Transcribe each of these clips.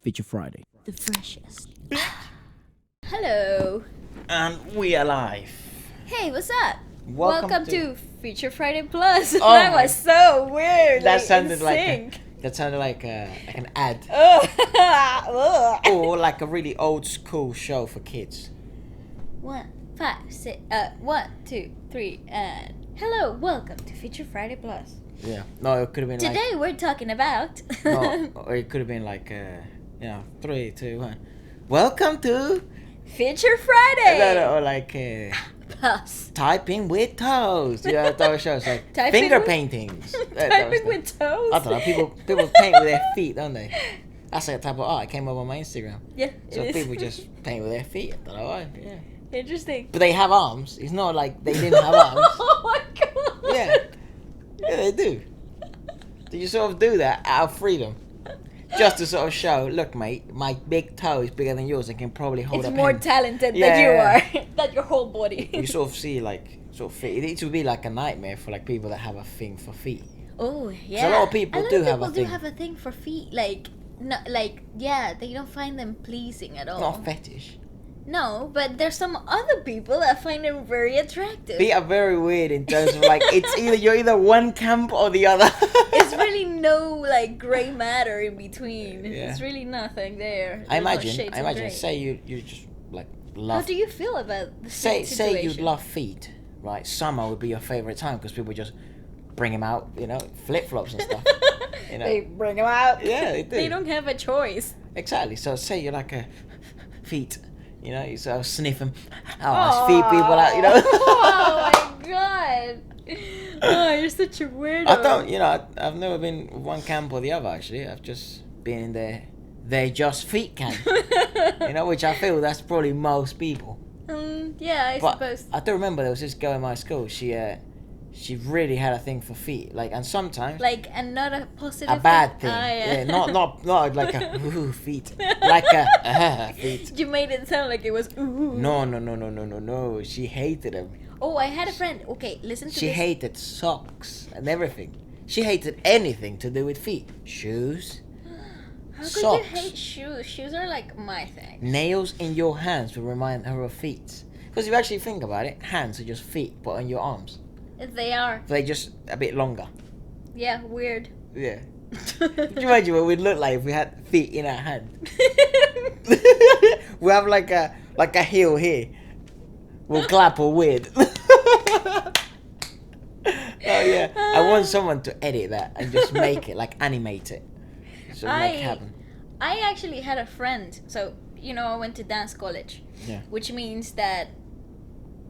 Feature Friday. The freshest. Hello. And we are live. Hey, what's up? Welcome to Feature Friday Plus. Oh That my- was so weird. That like, sounded in like sync. an ad, Ugh. or like a really old school show for kids. 1, 5, 6. 1, 2, 3, and hello. Welcome to Feature Friday Plus. Yeah. No, it could have been Today we're talking about. like no, or it could have been like 3, 2, 1. Welcome to Feature Friday or like Plus. typing with toes. Yeah, those shows like Typing finger with- paintings. Typing with toes. I don't know. People paint with their feet, don't they? That's like a type of art. It came up on my Instagram. Yeah, So it is. people just paint with their feet. I don't know why. Yeah. Interesting. But they have arms. It's not like they didn't have arms. Oh my god. Yeah. Yeah, they do. So you sort of do that out of freedom. Just to sort of show, look, mate, my big toe is bigger than yours and can probably hold It's a more pen. talented Yeah. than you are. Than your whole body. You sort of see, like, it would be like a nightmare for, like, people that have a thing for feet. Oh yeah. a lot of people do have a thing. have a thing for feet. Like, no, like yeah, they don't find them pleasing at all. Not a fetish. No, but there's some other people that find them very attractive. Feet are very weird in terms of, like, you're either one camp or the other. It's really no like gray matter in between. Yeah. It's really nothing there. I There's no imagine, shades of gray. say you just, like, How love... do you feel about the Say situation? you'd love feet, right? Summer would be your favorite time because people just bring them out, flip flops and stuff. They bring them out. Yeah, they do. They don't have a choice. Exactly. So say you're like a feet, you sort of sniff them. Oh, feet people out, Oh my god. Oh, you're such a weirdo. I don't, I've never been one camp or the other actually. I've just been in they're just feet camp. Which I feel that's probably most people. Yeah, I But suppose. I do remember there was this girl in my school. She really had a thing for feet, like, and sometimes Like, and not a positive a bad thing. Ah, Yeah, not like a ooh feet, like a feet. You made it sound like it was ooh. No. She hated them. Oh, I had a friend. Okay, listen to She this. hated socks and everything. She hated anything to do with feet. Shoes, How could socks. you hate shoes? Shoes are like my thing. nails in your hands will remind her of feet. Because if you actually think about it, hands are just feet, but on your arms. They are. They're just a bit longer. Yeah, weird. Yeah. Could you imagine what we'd look like if we had feet in our hand? We have like a heel here. We'll clap or weird. Oh yeah. I want someone to edit that and just make it, like, animate it. So make it happen. I actually had a friend. So, I went to dance college. Yeah. Which means that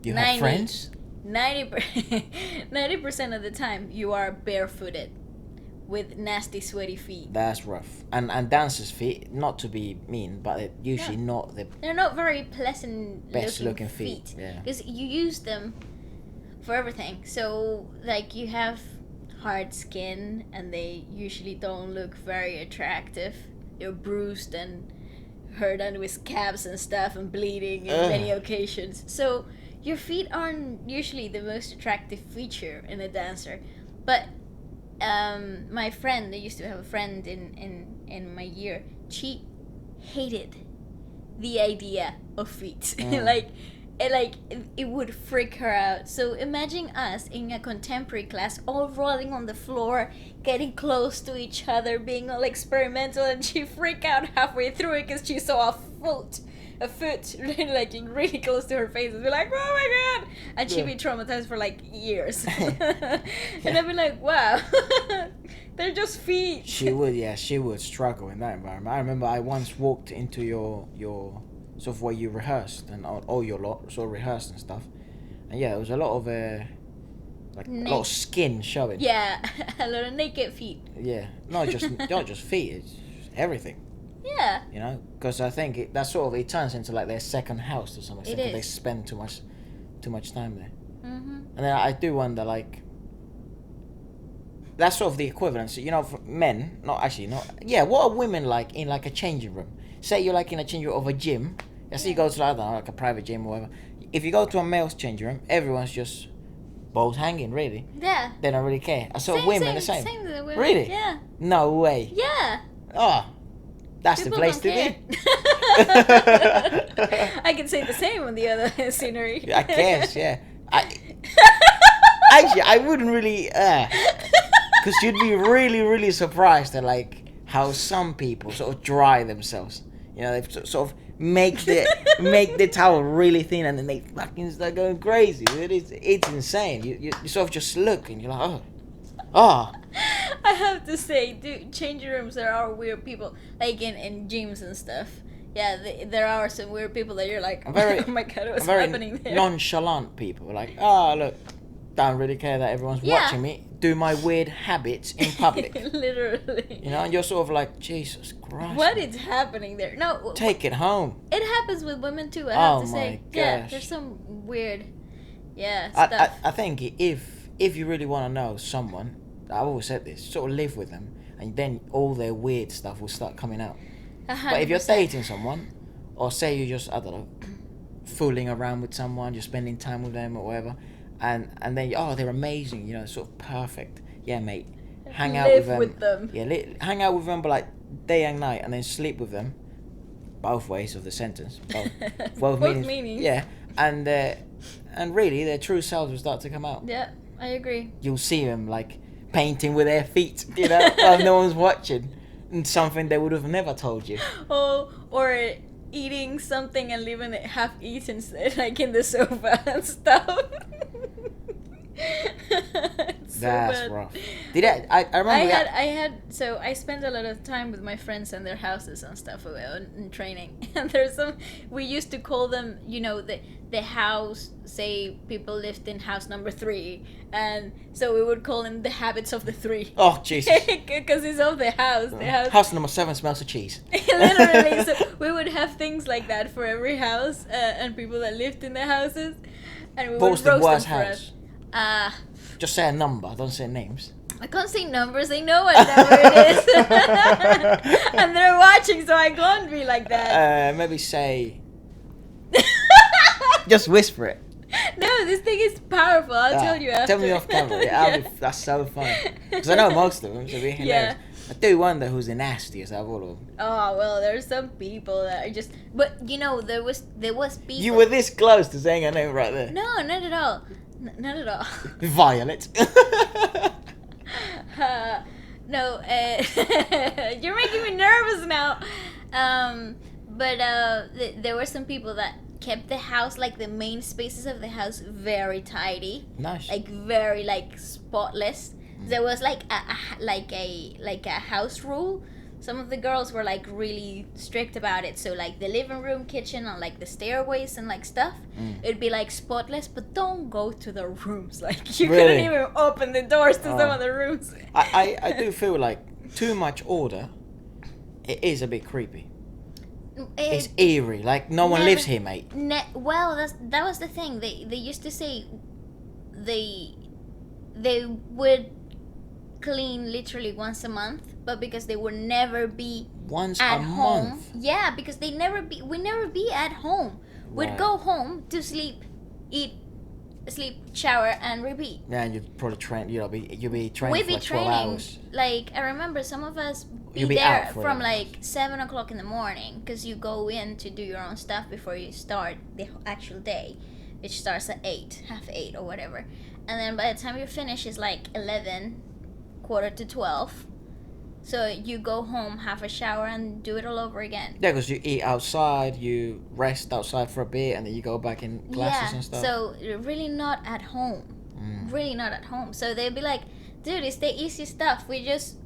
You have friends? 90% of the time you are barefooted with nasty sweaty feet. That's rough. And dancers' feet, not to be mean, but they're usually not the They're not very pleasant best looking looking feet. Yeah. because you use them for everything. So like you have hard skin and they usually don't look very attractive. You're bruised and hurt and with scabs and stuff and bleeding in many occasions. So your feet aren't usually the most attractive feature in a dancer. But my friend, I used to have a friend in my year, she hated the idea of feet. It would freak her out. So imagine us in a contemporary class all rolling on the floor, getting close to each other, being all experimental, and she freaked out halfway through it because she saw a foot like really close to her face and be like, oh my god, and she'd be traumatized for like years. And I'd be like, wow. They're just feet. She would struggle in that environment. I remember I once walked into your sort of where you rehearsed and all your lot sort of rehearsed and stuff, and yeah, there was a lot of a lot of skin showing. Yeah. A lot of naked feet. Yeah, not just feet, it's everything. Yeah. Because I think it turns into like their second house to some extent. It 'Cause they is. spend too much time there. Mm-hmm. And then I do wonder, like, that's sort of the equivalent. So, for men, not. What are women like in like a changing room? Say you're like in a changing room of a gym. Let's say you go to like a private gym or whatever. If you go to a male's changing room, everyone's just balls hanging. Really, Yeah. they don't really care. I saw women the same. Same with the women. Really? Yeah. No way. Yeah. Oh, That's People the place to don't be. I can say the same on the other scenery. I guess, yeah. Actually, I wouldn't really, because you'd be really, really surprised at like how some people sort of dry themselves. You know, they sort of make the towel really thin, and then they fucking start going crazy. It's insane. You sort of just look and you're like, oh. I have to say, dude, changing rooms, there are weird people, like in gyms and stuff. Yeah, there are some weird people that you're like, oh my god, what's happening there? Nonchalant people, like, oh look, don't really care that everyone's watching me do my weird habits in public. Literally. You know, and you're sort of like, Jesus Christ. What is happening there? No. Take it home. It happens with women too, I have to say. Gosh. Yeah, there's some weird, stuff. I think if you really want to know someone, I've always said this, sort of live with them, and then all their weird stuff will start coming out. 100%. But if you're dating someone, or say you're just, I don't know, fooling around with someone, you're spending time with them or whatever, and then, oh, they're amazing, you know, sort of perfect. Yeah, mate, hang out with them. Yeah, hang out with them, but like day and night, and then sleep with them. Both ways of the sentence. Both meanings. Yeah, and really, their true selves will start to come out. Yeah, I agree. You'll see them like painting with their feet, you know, while no one's watching, and something they would have never told you. Oh, or eating something and leaving it half eaten, like in the sofa and stuff. That's rough. I remember so I spent a lot of time with my friends and their houses and stuff in training, and there's we used to call them, you know, the house, say people lived in house number 3, and so we would call them the habits of the 3. Oh Jesus. Because it's of the house. House number 7 smells of cheese. Literally. So we would have things like that for every house, and people that lived in the houses, and we would roast them for us. Just say a number, don't say names. I can't say numbers, they know what number it is. And they're watching, so I can't be like that. Maybe say... Just whisper it. No, this thing is powerful, I'll tell you after. Tell me off camera, yeah, that's so fun. Because I know most of them, so it'd be hilarious. I do wonder who's the nastiest out of all of them. Oh, well, there's some people that are just... But, you know, there was people... You were this close to saying a name right there. No, not at all. Not at all. Violet. No, you're making me nervous now. But there were some people that kept the house, like the main spaces of the house, very tidy. Nice. Like very spotless. There was like a house rule. Some of the girls were like really strict about it. So like the living room, kitchen, and like the stairways and like stuff, it'd be like spotless. But don't go to the rooms. Like you couldn't even open the doors to some of the rooms. I do feel like too much order. It is a bit creepy. It's eerie. Like no one lives here, mate. Well, that was the thing. They used to say they would clean literally once a month, but because they would never be at home. Month? Yeah, because we never be at home. We'd go home to sleep, eat, sleep, shower, and repeat. Yeah, and you'd probably train. You'd be training We'd for be like 12 hours. Like I remember some of us be there from like 7 o'clock in the morning, because you go in to do your own stuff before you start the actual day, which starts at 8, half 8 or whatever, and then by the time you finish it's like 11, quarter to 12. So you go home, have a shower, and do it all over again. Yeah, because you eat outside, you rest outside for a bit, and then you go back in classes and stuff. So you're really not at home. Really not at home. So they'd be like, dude, it's the easy stuff. We just,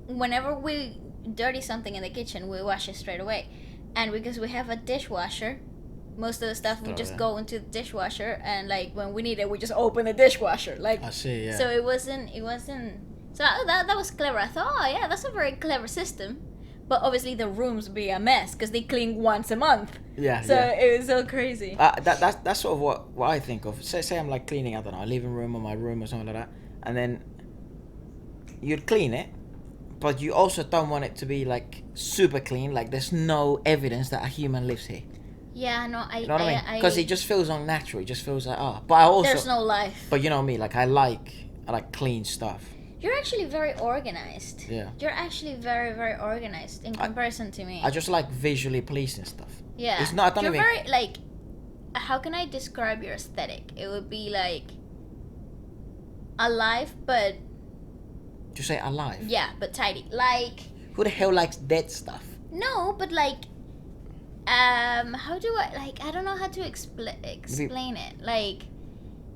whenever we dirty something in the kitchen, we wash it straight away. And because we have a dishwasher, most of the stuff would just go into the dishwasher, and like when we need it, we just open the dishwasher. Like I see, yeah. So it wasn't. So that was clever. I thought, oh yeah, that's a very clever system. But obviously the rooms would be a mess because they clean once a month. Yeah. So it was so crazy. That's sort of what I think of. Say I'm like cleaning, I don't know, a living room or my room or something like that, and then you'd clean it, but you also don't want it to be like super clean. Like there's no evidence that a human lives here. Yeah, no, you know what I mean? Because it just feels unnatural. It just feels like but I also there's no life. But you know me, like I like clean stuff. You're actually very organized. Yeah. You're actually very, very organized in comparison to me. I just like visually pleasing stuff. Yeah. It's not. You're very like. How can I describe your aesthetic? It would be like alive, but. You say alive? Yeah, but tidy. Like. Who the hell likes dead stuff? No, but like. How do I like? I don't know how to explain it. Like.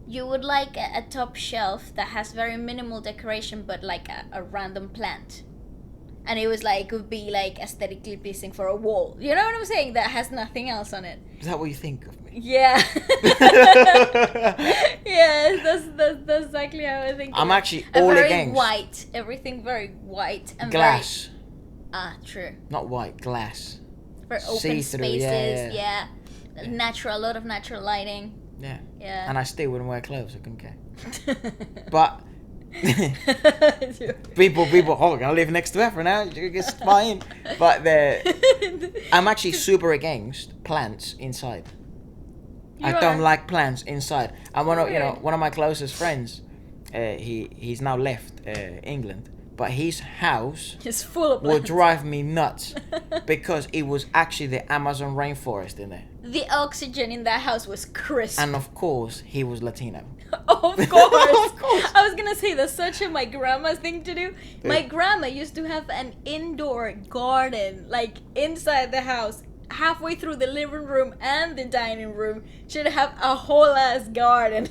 You would like a top shelf that has very minimal decoration, but like a random plant. And it was like, would be like aesthetically pleasing for a wall. You know what I'm saying? That has nothing else on it. Is that what you think of me? Yeah. Yeah, that's exactly how I think. I'm actually all very against. White. Everything very white and glass. True. Not white, glass. For open See-through, spaces, yeah. Natural, a lot of natural lighting. Yeah. Yeah. And I still wouldn't wear clothes, I couldn't care. But people, oh, I live next to Efra now, it's fine. But I'm actually super against plants inside. I don't like plants inside. And one of my closest friends, he's now left England, but his house is full of plants. Would drive me nuts because it was actually the Amazon rainforest in there. The oxygen in that house was crisp. And of course, he was Latino. Of course. Of course. I was gonna say that's such my grandma's thing to do. Yeah. My grandma used to have an indoor garden, like inside the house, halfway through the living room and the dining room. She'd have a whole ass garden.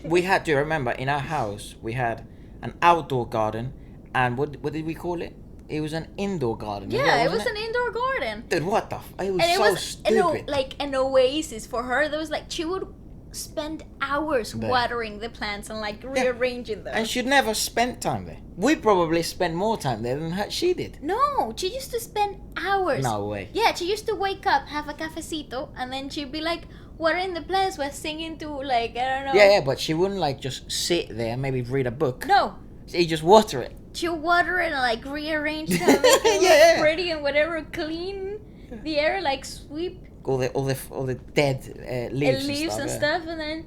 We had to remember in our house we had an outdoor garden, and what did we call it? It was an indoor garden. Yeah, it was an indoor garden. Dude, what the? It was stupid. Like an oasis for her. There was like she would spend hours watering the plants and like rearranging them. And she'd never spent time there. We probably spent more time there than she did. No, she used to spend hours. No way. Yeah, she used to wake up, have a cafecito, and then she'd be like watering the plants while singing to like, I don't know. Yeah, but she wouldn't like just sit there and maybe read a book. No. She just water it. She'll water it and like rearrange it and make it look pretty and whatever, clean the air, like sweep all the dead leaves and stuff, and then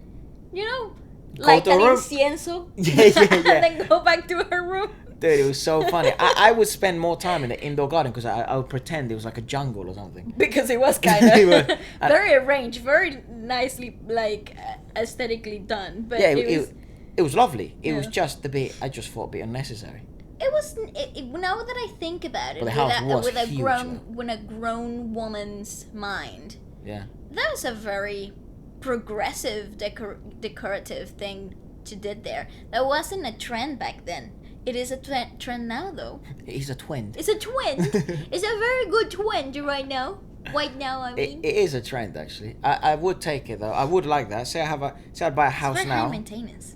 Go like to an her room. incienso. Yeah. And then go back to her room. Dude, it was so funny. I would spend more time in the indoor garden because I would pretend it was like a jungle or something. Because it was kind of very arranged, very nicely, like aesthetically done. But yeah, it was lovely. It was just a bit. I just thought a bit unnecessary. It was. Now that I think about it, with a grown woman's mind. Yeah. That was a very progressive decorative thing to did there. That wasn't a trend back then. It is a trend now, though. It's a trend. It's a trend. It's a very good trend right now. Right now, I mean. It is a trend, actually. I would take it though. I would like that. Say I'd buy a house it's very now. high maintenance.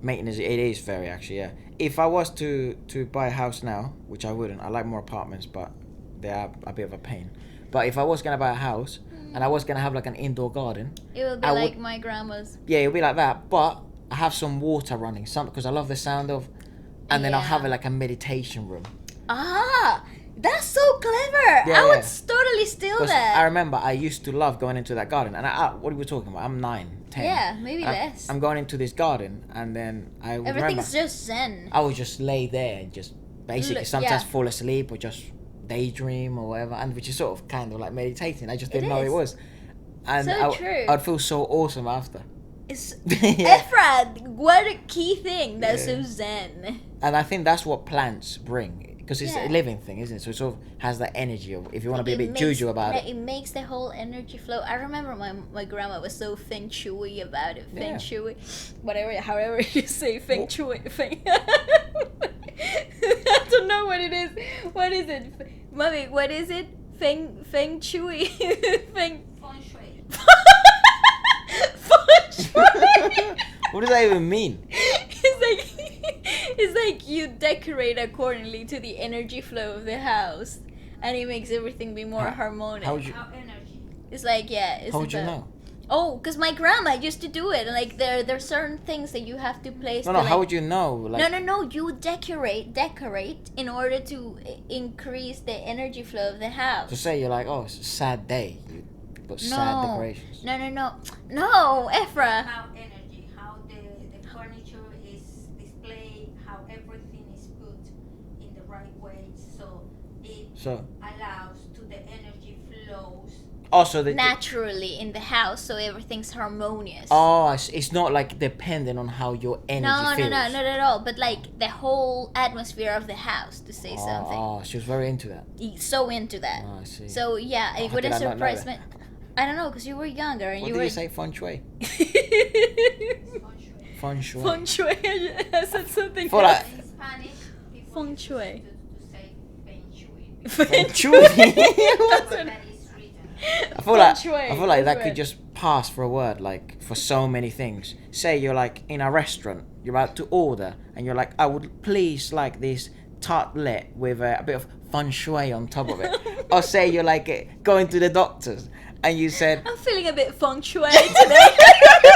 Maintenance. It is very actually. Yeah. If I was to buy a house now, which I wouldn't. I like more apartments, but they are a bit of a pain. But if I was gonna buy a house and I was gonna have like an indoor garden, it would be my grandma's. Yeah, it would be like that. But I have some water running, because I love the sound of. And then I'll have like a meditation room. Ah, that's so clever. I would totally steal that. I remember I used to love going into that garden. And what are we talking about? I'm 9, 10. Yeah, maybe less. I'm going into this garden, and then everything's just zen. I would just lay there and just basically sometimes fall asleep or just daydream or whatever, and which is sort of kind of like meditating. I just didn't know it was. And true. I'd feel so awesome after. It's Efra, what a key thing. That's so zen. And I think that's what plants bring, because it's a living thing, isn't it? So it sort of has that energy of, if you want to be a bit juju about it. It makes the whole energy flow. I remember my grandma was so Feng Shui about it. Feng Shui, however you say Feng Shui. I don't know what it is. What is it, Mommy? What is it? Feng Shui. Feng Shui. What does that even mean? It's like you decorate accordingly to the energy flow of the house, and it makes everything be more harmonic. How would you? It's like How would you know? Oh, because my grandma used to do it. Like there's certain things that you have to place. No. How would you know? Like... No. You decorate in order to increase the energy flow of the house. So say you're like, oh, it's a sad day. You put sad decorations. No, Efra. How energy, how the furniture is displayed, how everything is So allows to the energy flows. also naturally in the house, so everything's harmonious. Oh, it's not like dependent on how your energy feels. No, not at all. But like the whole atmosphere of the house, to say something. Oh, she was very into that. So into that. Oh, I see. So yeah, it wouldn't surprise me. I don't know, because you were younger and what you did were. you say, Feng Shui? Feng Shui. Feng Shui. I said something For else. In Spanish, people Feng use Shui. to say Feng Shui. Feng Shui. That's what that is written. I feel like Feng Shui, I feel like Feng that Shui. could just pass for a word, like for so many things. Say you're like in a restaurant, you're about to order, and you're like, I would please like this tartlet with a bit of Feng Shui on top of it. Or say you're like going to the doctors, and you said I'm feeling a bit feng shui today.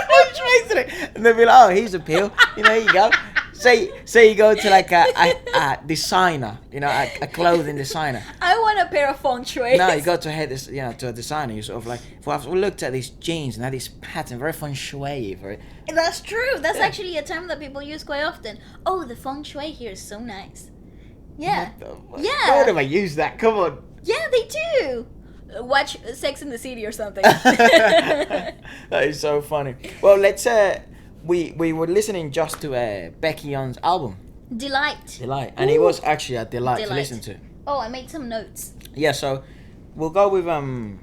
Feng Shui today, and they'll be like, oh, here's a pill. You know, here you go. Say you go to like a designer, you know, a clothing designer. I want a pair of feng shui. No, you go to to a designer. You sort of like, well, I've looked at these jeans and had this pattern, very feng shui, very. That's true. That's Yeah. actually a term that people use quite often. Oh, the feng shui here is so nice. Yeah. Yeah. Why would I use that? Come on. Yeah, they do. Watch Sex in the City or something. That is so funny. Well, let's. We were listening just to BAEKHYUN's album Delight. Delight, and it was actually a delight to Delight. listen to. Oh, I made some notes. Yeah, so we'll go with Yeah,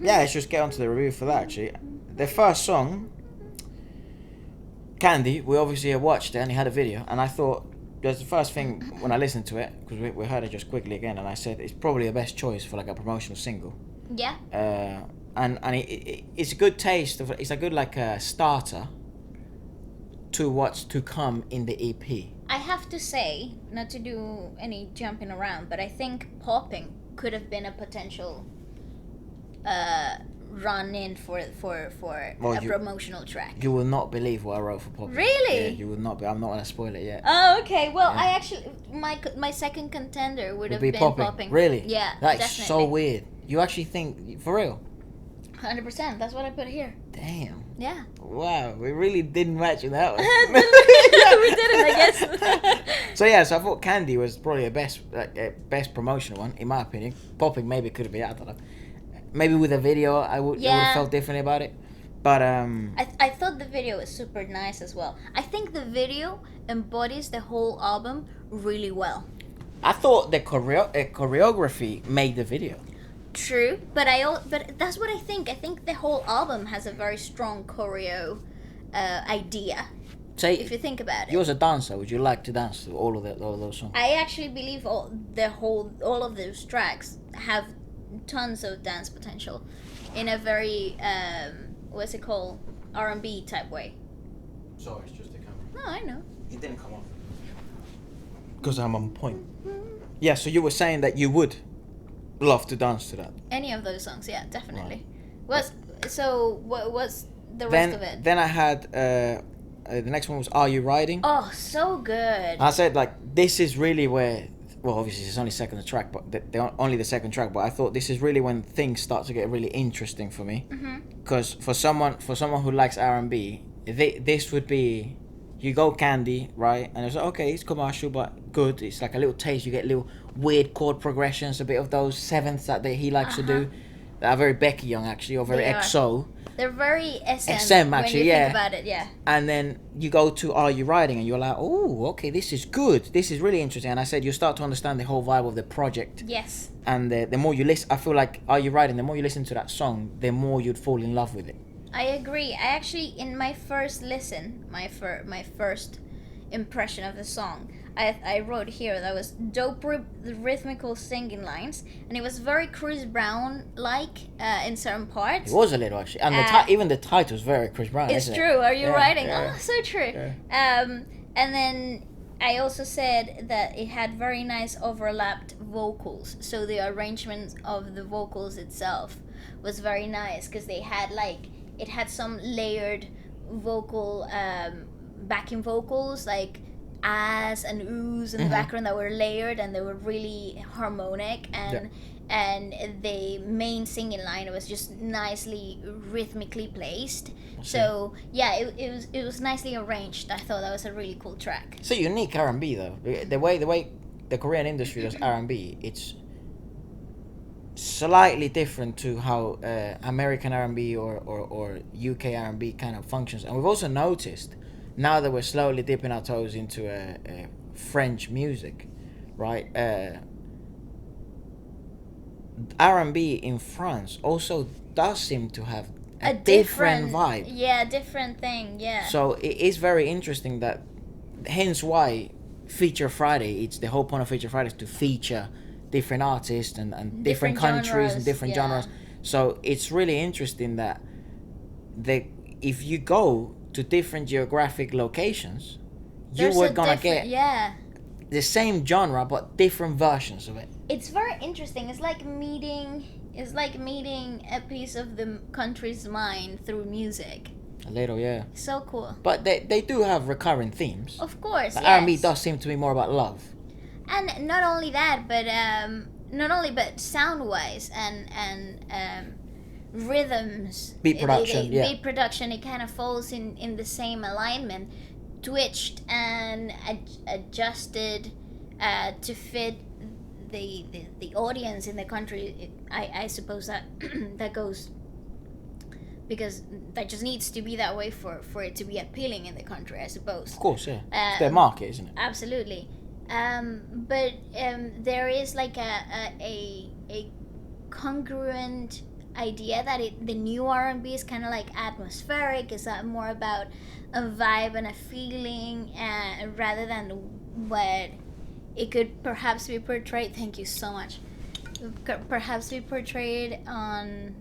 let's just get onto the review for that. Actually, the first song, Candy. We obviously watched it and he had a video, and I thought that's the first thing when I listened to it, because we heard it just quickly again, and I said it's probably the best choice for like a promotional single. Yeah. And it's a good taste of, it's a good like starter to what's to come in the EP. I have to say, not to do any jumping around, but I think Popping could have been a potential run in for a promotional track. You will not believe what I wrote for Popping. Really? Yeah, you will not. I'm not gonna spoil it yet. Oh, okay. Well, Yeah. I actually my second contender would have Be been Popping. Popping. Really? Yeah, That's definitely. so weird. You actually think for real? 100%. That's what I put here. Damn. Yeah. Wow, we really didn't match in that one. We didn't, I guess. So yeah, so I thought Candy was probably the best promotional one in my opinion. Popping maybe could have been, I don't know. Maybe with a video, I would have felt differently about it. But I thought the video was super nice as well. I think the video embodies the whole album really well. I thought the choreography made the video. True, but that's what I think. I think the whole album has a very strong choreo idea. Say, If you think about it. you as a dancer, would you like to dance to all of those songs? I actually believe all of those tracks have tons of dance potential in a very what's it called, R&B type way. Sorry, it's just the camera. No, I know. It didn't come off. Because I'm on point. Yeah, so you were saying that you would love to dance to that. Any of those songs, yeah, definitely. What was the rest of it? Then I had the next one was Are You Riding? Oh, so good. I said like this is really where, well, obviously it's only second track, but only the second track. But I thought this is really when things start to get really interesting for me. Because for someone who likes R&B, this would be, you go Candy, right? And it's like, okay, it's commercial but good. It's like a little taste. You get little weird chord progressions, a bit of those sevenths that he likes to do. That are very BAEKHYUN actually, or very They are. EXO. They're very SM, SM, when actually, you yeah. think about it, yeah. And then you go to Are You Riding, and you're like, oh, okay, this is good. This is really interesting. And I said you start to understand the whole vibe of the project. Yes. And the more you listen, I feel like Are You Riding, the more you listen to that song, the more you'd fall in love with it. I agree. I actually, in my first listen, my first impression of the song, I wrote here that was dope rhythmical singing lines, and it was very Chris Brown like in certain parts. It was a little actually, and even the title is very Chris Brown. It's isn't true. It? Are you Yeah, writing? yeah. Oh, so true. Yeah. And then I also said that it had very nice overlapped vocals, so the arrangement of the vocals itself was very nice because it had some layered vocal backing vocals like ahs and oohs in the background that were layered, and they were really harmonic, and the main singing line was just nicely rhythmically placed. So yeah, it was nicely arranged. I thought that was a really cool track. It's a unique R&B though. The way the Korean industry does R&B, it's slightly different to how American R&B or UK R&B kind of functions. And we've also noticed now that we're slowly dipping our toes into French music, right? R&B in France also does seem to have a different vibe. Yeah, different thing. Yeah. So it is very interesting that, hence why Feature Friday. It's the whole point of Feature Friday is to feature different artists and different countries genres, and different yeah. genres. So it's really interesting that if you go to different geographic locations, There's you were a gonna different- get yeah. the same genre but different versions of it. It's very interesting. It's like meeting a piece of the country's mind through music. A little, yeah. So cool. But they do have recurring themes. Of course, But yes. R&B does seem to be more about love. And not only that, but sound-wise and rhythms. Beat production, yeah. Beat production. It kind of falls in the same alignment, twitched and adjusted to fit the audience in the country. I suppose that that goes, because that just needs to be that way for it to be appealing in the country, I suppose. Of course, yeah. It's their market, isn't it? Absolutely. But there is like a congruent idea that the new R&B is kind of like atmospheric. It's more about a vibe and a feeling, rather than what it could perhaps be portrayed. Thank you so much. Perhaps be portrayed on,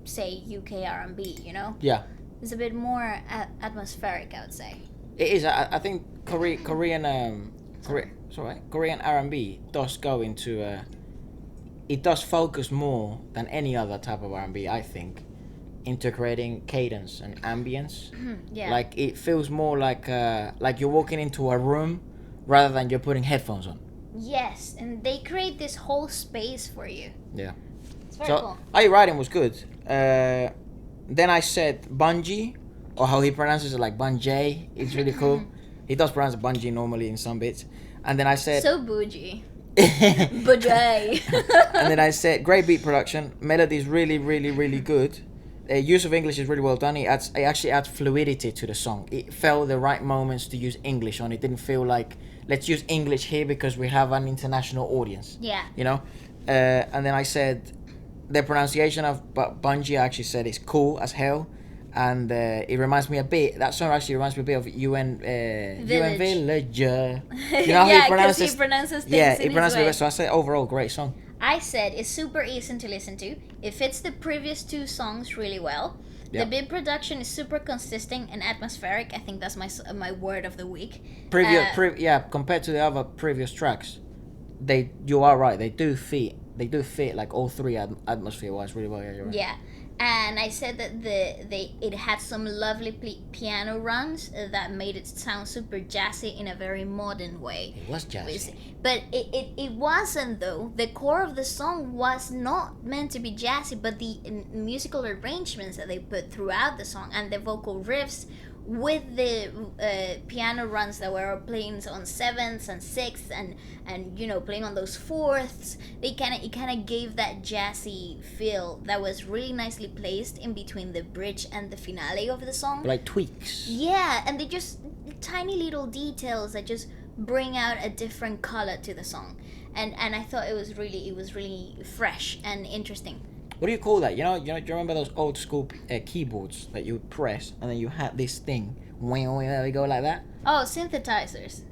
say, UK R&B. You know, Yeah. it's a bit more atmospheric, I would say. It is. I think Korean R&B does go into it does focus more than any other type of R&B, I think, into creating cadence and ambience. Yeah. Like it feels more like you're walking into a room rather than you're putting headphones on. Yes, and they create this whole space for you. Yeah. It's very So cool. Are You Riding was good. Then I said Bungie, or how he pronounces it, like Bunjay. It's really cool. He does pronounce it Bungie normally in some bits. And then I said So bougie. Bougie. and then I said great beat production, melody is really, really, really good. Use of English is really well done. It actually adds fluidity to the song. It felt the right moments to use English on. It didn't feel like let's use English here because we have an international audience. Yeah. You know. And then I said the pronunciation of Bungie, I actually said it's cool as hell. And it reminds me a bit. That song actually reminds me a bit of UN Villager. You know how Yeah, he 'cause pronounces. he pronounces things Yeah, in he his pronounces way. it. So I say overall great song. I said it's super easy to listen to. It fits the previous two songs really well. Yeah. The beat production is super consistent and atmospheric. I think that's my word of the week. Compared to the other previous tracks, you are right. They do fit like all three atmosphere wise really well. Yeah, you're right. Yeah, and I said that it had some lovely piano runs that made it sound super jazzy in a very modern way. It was jazzy. But it wasn't, though. The core of the song was not meant to be jazzy, but the musical arrangements that they put throughout the song and the vocal riffs with the piano runs that were playing on sevenths and sixths and playing on those fourths, it kind of gave that jazzy feel that was really nicely placed in between the bridge and the finale of the song. Like tweaks. Yeah, and they just tiny little details that just bring out a different color to the song, and I thought it was really fresh and interesting. What do you call that? Do you remember those old school keyboards that you would press and then you had this thing? There we go, like that. Oh, synthesizers.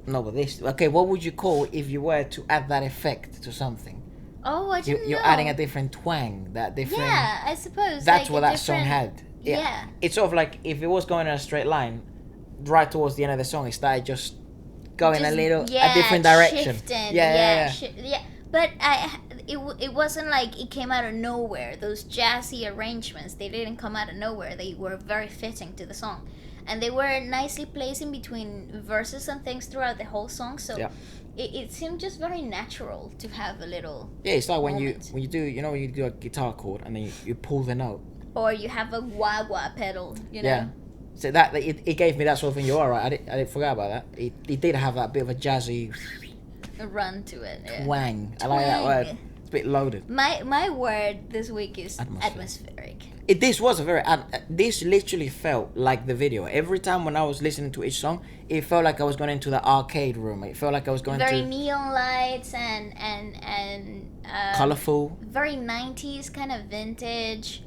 No, but this. Okay, what would you call if you were to add that effect to something? Oh, I didn't know. You're adding a different twang, that different. Yeah, I suppose. That's like what a that song different- had. Yeah. It's sort of like if it was going in a straight line, right towards the end of the song, it started just going Just- a different direction. Shifting. Yeah. Yeah. But it wasn't like it came out of nowhere. Those jazzy arrangements, they didn't come out of nowhere. They were very fitting to the song, and they were nicely placed in between verses and things throughout the whole song. So Yeah. it seemed just very natural to have a little. Yeah, it's like when moment. you do when you do a guitar chord and then you pull the note. Or you have a wah-wah pedal, you know. Yeah. So that it gave me that sort of thing. You're all right. I didn't forget about that. It did have that bit of a jazzy A run to it. Yeah. twang. I like that word. bit loaded. My word this week is Atmospheric. atmospheric. This was a very this literally felt like the video. Every time when I was listening to each song, it felt like I was going into the arcade room. It felt like I was going Very to neon lights and colorful. very 90s kind of vintage,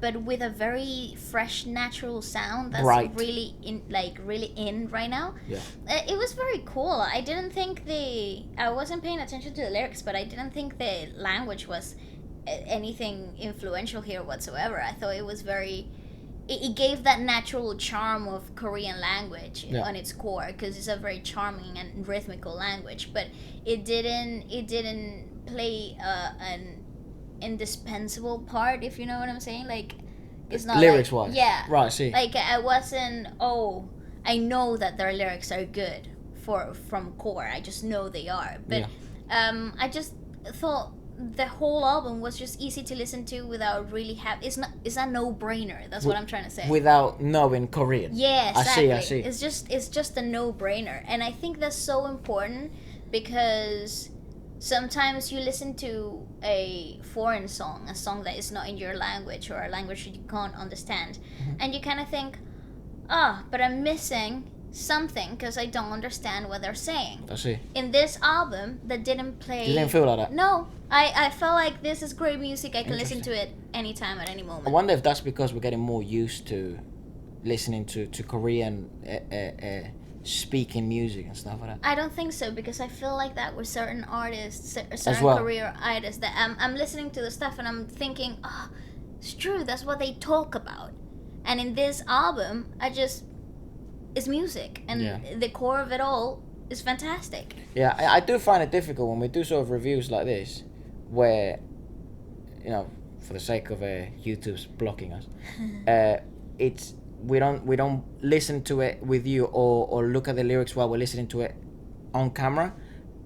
but with a very fresh, natural sound that's Bright. really in right now. Yeah. It was very cool. I didn't think I wasn't paying attention to the lyrics, but I didn't think the language was anything influential here whatsoever. I thought it was very. It gave that natural charm of Korean language on its core, because it's a very charming and rhythmical language. But it didn't play an indispensable part, if you know what I'm saying. Like, it's not lyrics like, wise. yeah, Right. See. like I wasn't. Oh, I know that their lyrics are good from core. I just know they are. But I just thought the whole album was just easy to listen to without really it's a no-brainer. That's what I'm trying to say. Without knowing Korean. Yeah, exactly. I see. It's just a no-brainer, and I think that's so important, because sometimes you listen to a foreign song, a song that is not in your language or a language that you can't understand, and you kind of think, but I'm missing something because I don't understand what they're saying. I see. In this album, that didn't play. You didn't feel like that? No, I felt like this is great music. I can listen to it anytime, at any moment. I wonder if that's because we're getting more used to listening to Korean speaking music and stuff like that. I don't think so, because I feel like that with certain artists, certain well. Korean artists, that I'm listening to the stuff and I'm thinking, it's true, that's what they talk about. And in this album, it's music, and the core of it all is fantastic. Yeah, I do find it difficult when we do sort of reviews like this, where, for the sake of YouTube's blocking us, we don't listen to it with you or look at the lyrics while we're listening to it on camera,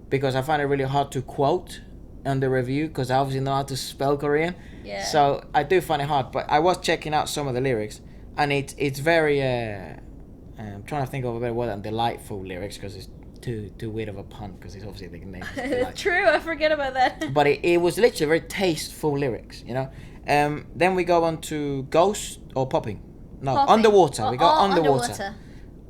because I find it really hard to quote on the review, because I obviously know how to spell Korean. Yeah. So I do find it hard, but I was checking out some of the lyrics, and it's very I'm trying to think of a better word than delightful lyrics, because it's too weird of a pun, because it's obviously the name. True, I forget about that. But it was literally very tasteful lyrics, Then we go on to Ghost or Popping. No, Popping. Underwater. We go underwater. Underwater.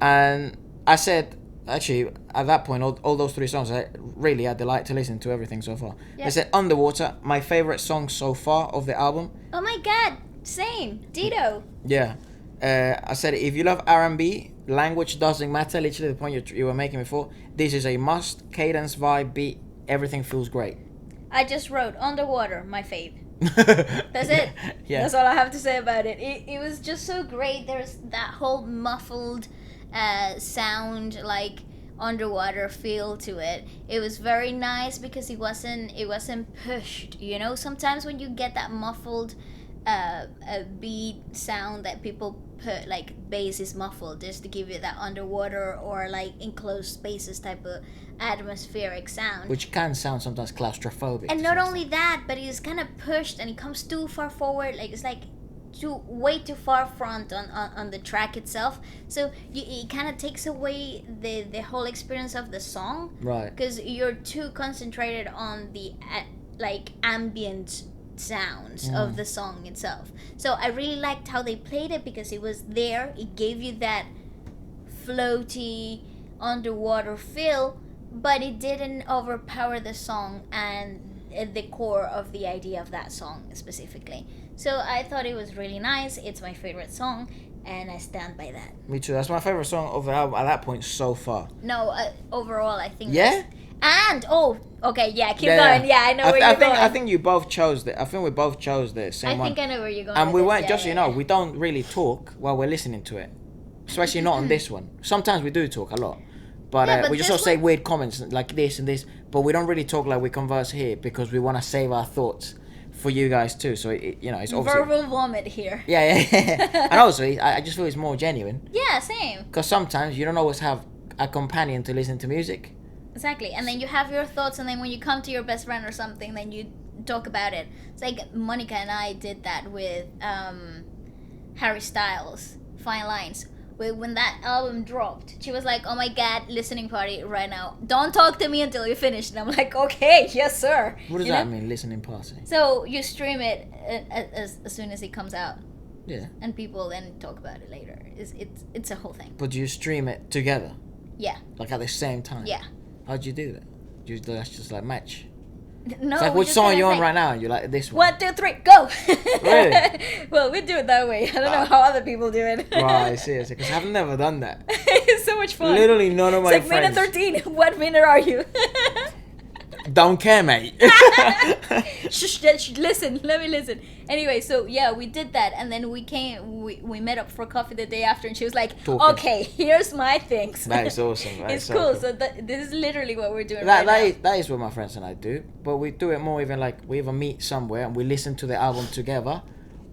And I said, actually, at that point, all those three songs, I really had the delight to listen to everything so far. Yep. I said Underwater, my favorite song so far of the album. Oh my god, same, Dito. Yeah. I said, if you love R&B, language doesn't matter, literally the point you were making before. This is a must. Cadence, vibe, beat, everything feels great. I just wrote Underwater, my fave. That's it. Yeah. That's all I have to say about it. It was just so great. There's that whole muffled sound, like underwater feel to it. It was very nice because it wasn't pushed. Sometimes when you get that muffled beat sound that people put, like bass is muffled just to give you that underwater or like enclosed spaces type of atmospheric sound, which can sound sometimes claustrophobic. and not only that, but it's kind of pushed and it comes too far forward, like it's like way too far front on the track itself, so it kind of takes away the whole experience of the song, right? Because you're too concentrated on the like ambient sounds of the song itself. So I really liked how they played it, because it was there, it gave you that floaty underwater feel, but it didn't overpower the song and the core of the idea of that song specifically. So I thought it was really nice. It's my favorite song, and I stand by that. Me too. That's my favorite song of the album at that point so far. No, overall I think And okay, keep going. Yeah, I know where you're going. I think you both chose I think we both chose the same one. I think I know where you're going. And we with weren't this. we don't really talk while we're listening to it, especially not on this one. Sometimes we do talk a lot, but we just sort of say weird comments like this and this, but we don't really talk like we converse here, because we want to save our thoughts for you guys too. So it's obviously verbal vomit here. Yeah. And also, I just feel it's more genuine. Yeah, same. Because sometimes you don't always have a companion to listen to music. Exactly, and then you have your thoughts, and then when you come to your best friend or something, then you talk about it. It's like Monica and I did that with Harry Styles, Fine Lines. when that album dropped. She was like, "Oh my god, listening party right now. Don't talk to me until you finish." And I'm like, "Okay, yes sir." What does You that know? mean, listening party? So you stream it as soon as it comes out, Yeah. and people then talk about it later. It's a whole thing. But you stream it together? Yeah. Like at the same time? Yeah. How'd you do that? That's just like match. No. It's like, we which just song kinda you on think, right now? You like this one? 1, 2, 3, go! Really? Well, we do it that way. I don't know how other people do it. Right, I see. Because I've never done that. It's so much fun. Literally none of my It's like friends. minute 13. What minute are you? Don't care, mate. Shh, listen. Let me listen. Anyway, so yeah, we did that, and then we met up for coffee the day after, and she was like, Talking. "Okay, here's my things." That is awesome. That is It's so cool. cool. So this is literally what we're doing right now. That is what my friends and I do. But we do it more even like we either meet somewhere and we listen to the album together,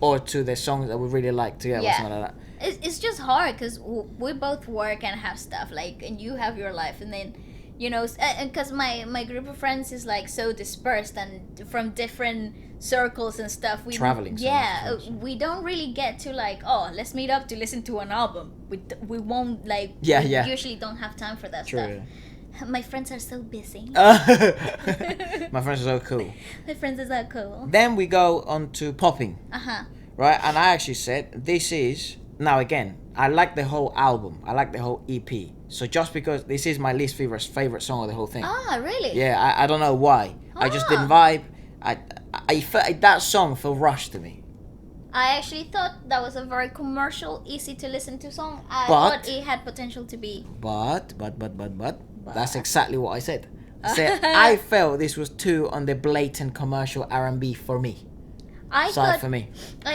or to the songs that we really like together. Yeah. Or something like that. It's just hard because we both work and have stuff like, and you have your life, and then you know, because my group of friends is like so dispersed and from different circles and stuff. We Traveling so yeah, much, so. we don't really get to like, oh, let's meet up to listen to an album. We won't like. Yeah, we yeah. usually don't have time for that True. stuff. My friends are so busy. My friends are so cool. My friends are so cool. Then we go on to popping, Uh-huh. right? And I actually said this is now again. I like the whole album. I like the whole EP. So just because this is my least favorite song of the whole thing. Ah, really? Yeah, I don't know why. I just didn't Ah. vibe. I felt that song felt rushed to me. I actually thought that was a very commercial, easy to listen to song. I But- thought it had potential to be. But that's exactly what I said. I said I felt this was too on the blatant commercial R&B for me. I Side for me.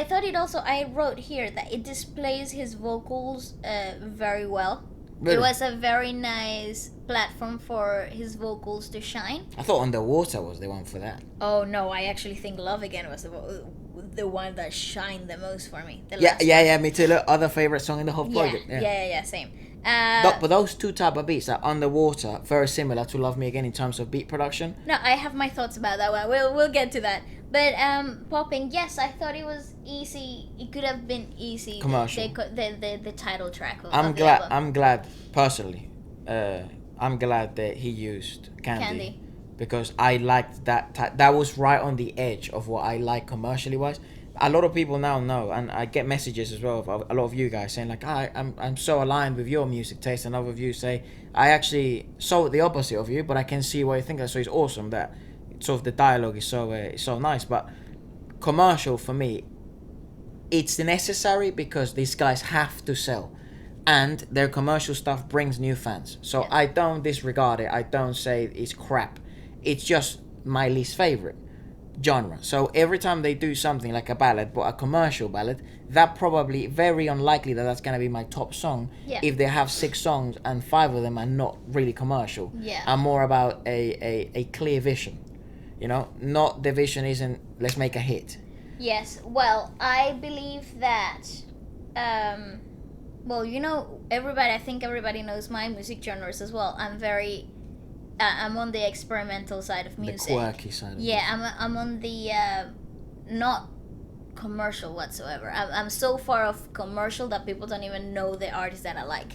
thought it also. I wrote here that it displays his vocals very well. Really? It was a very nice platform for his vocals to shine. I thought Underwater was the one for that. Oh no, I actually think Love Again was the one that shined the most for me. The last Yeah, me too. Look, other favorite song in the whole one. project. Yeah, same. But those two type of beats are Underwater, very similar to Love Me Again in terms of beat production. No, I have my thoughts about that one. We'll get to that. But popping, yes, I thought it was easy. It could have been easy. Commercial. The title track of I'm the glad. album. I'm glad personally. I'm glad that he used Candy. Because I liked that. That was right on the edge of what I like commercially wise. A lot of people now know, and I get messages as well of a lot of you guys saying like, I'm so aligned with your music taste, and other of you say I actually saw the opposite of you, but I can see what you think. So it's awesome that sort of the dialogue is so nice. But commercial for me, it's necessary because these guys have to sell, and their commercial stuff brings new fans. So Yeah. I don't disregard it. I don't say it's crap. It's just my least favorite genre. So every time they do something like a ballad, but a commercial ballad, that probably very unlikely that's gonna be my top song. Yeah. If they have 6 songs and 5 of them are not really commercial. Yeah. I'm more about a clear vision. You know, not the vision isn't let's make a hit. Yes, well, I believe that, well, you know, I think everybody knows my music genres as well. I'm on the experimental side of music. The quirky side of Yeah, I'm on the, not commercial whatsoever. I'm so far off commercial that people don't even know the artist that I like.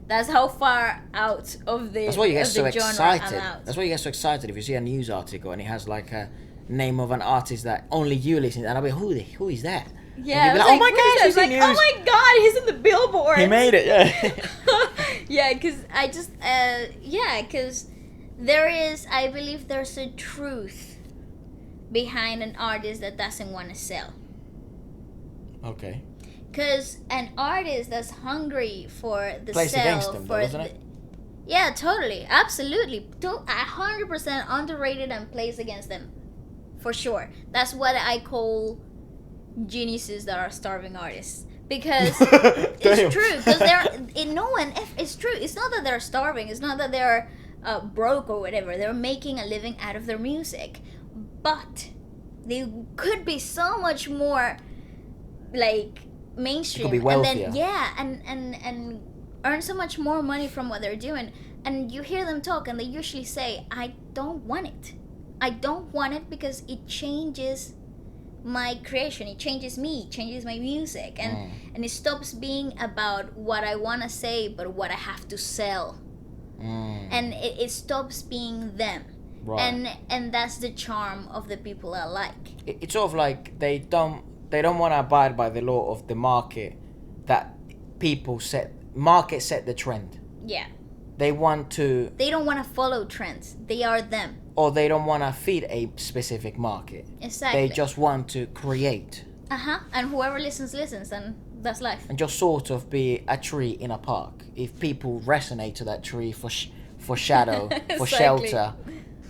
That's how far out of the That's why you get of so the genre excited. I'm out. That's why you get so excited if you see a news article and it has like a name of an artist that only you listen to, and I'll be who is that? Yeah, And you'll be it's like, oh my "Who's gosh, that?" he's in Like, oh news. my god, he's in the Billboard. He made it, yeah. Yeah, because I just, because I believe there's a truth behind an artist that doesn't want to sell. Okay. Because an artist that's hungry for the Plays sell, against them, though, for doesn't the, it? yeah, totally, absolutely, 100% underrated and plays against them, for sure. That's what I call geniuses that are starving artists. Because Damn. it's true. Because it's true. It's not that they're starving. It's not that they're broke or whatever. They're making a living out of their music, but they could be so much more like mainstream. Could be wealthier. And then and earn so much more money from what they're doing. And you hear them talk, and they usually say, "I don't want it. I don't want it because it changes my creation, it changes me, it changes my music, and it stops being about what I want to say but what I have to sell. And it stops being them. Right. And that's the charm of the people I like. It's sort of like they don't want to abide by the law of the market, that market set the trend. Yeah. They don't want to follow trends. They are them. Or they don't want to feed a specific market. Exactly. They just want to create. And whoever listens, and that's life. And just sort of be a tree in a park. If people resonate to that tree for shadow, for shelter,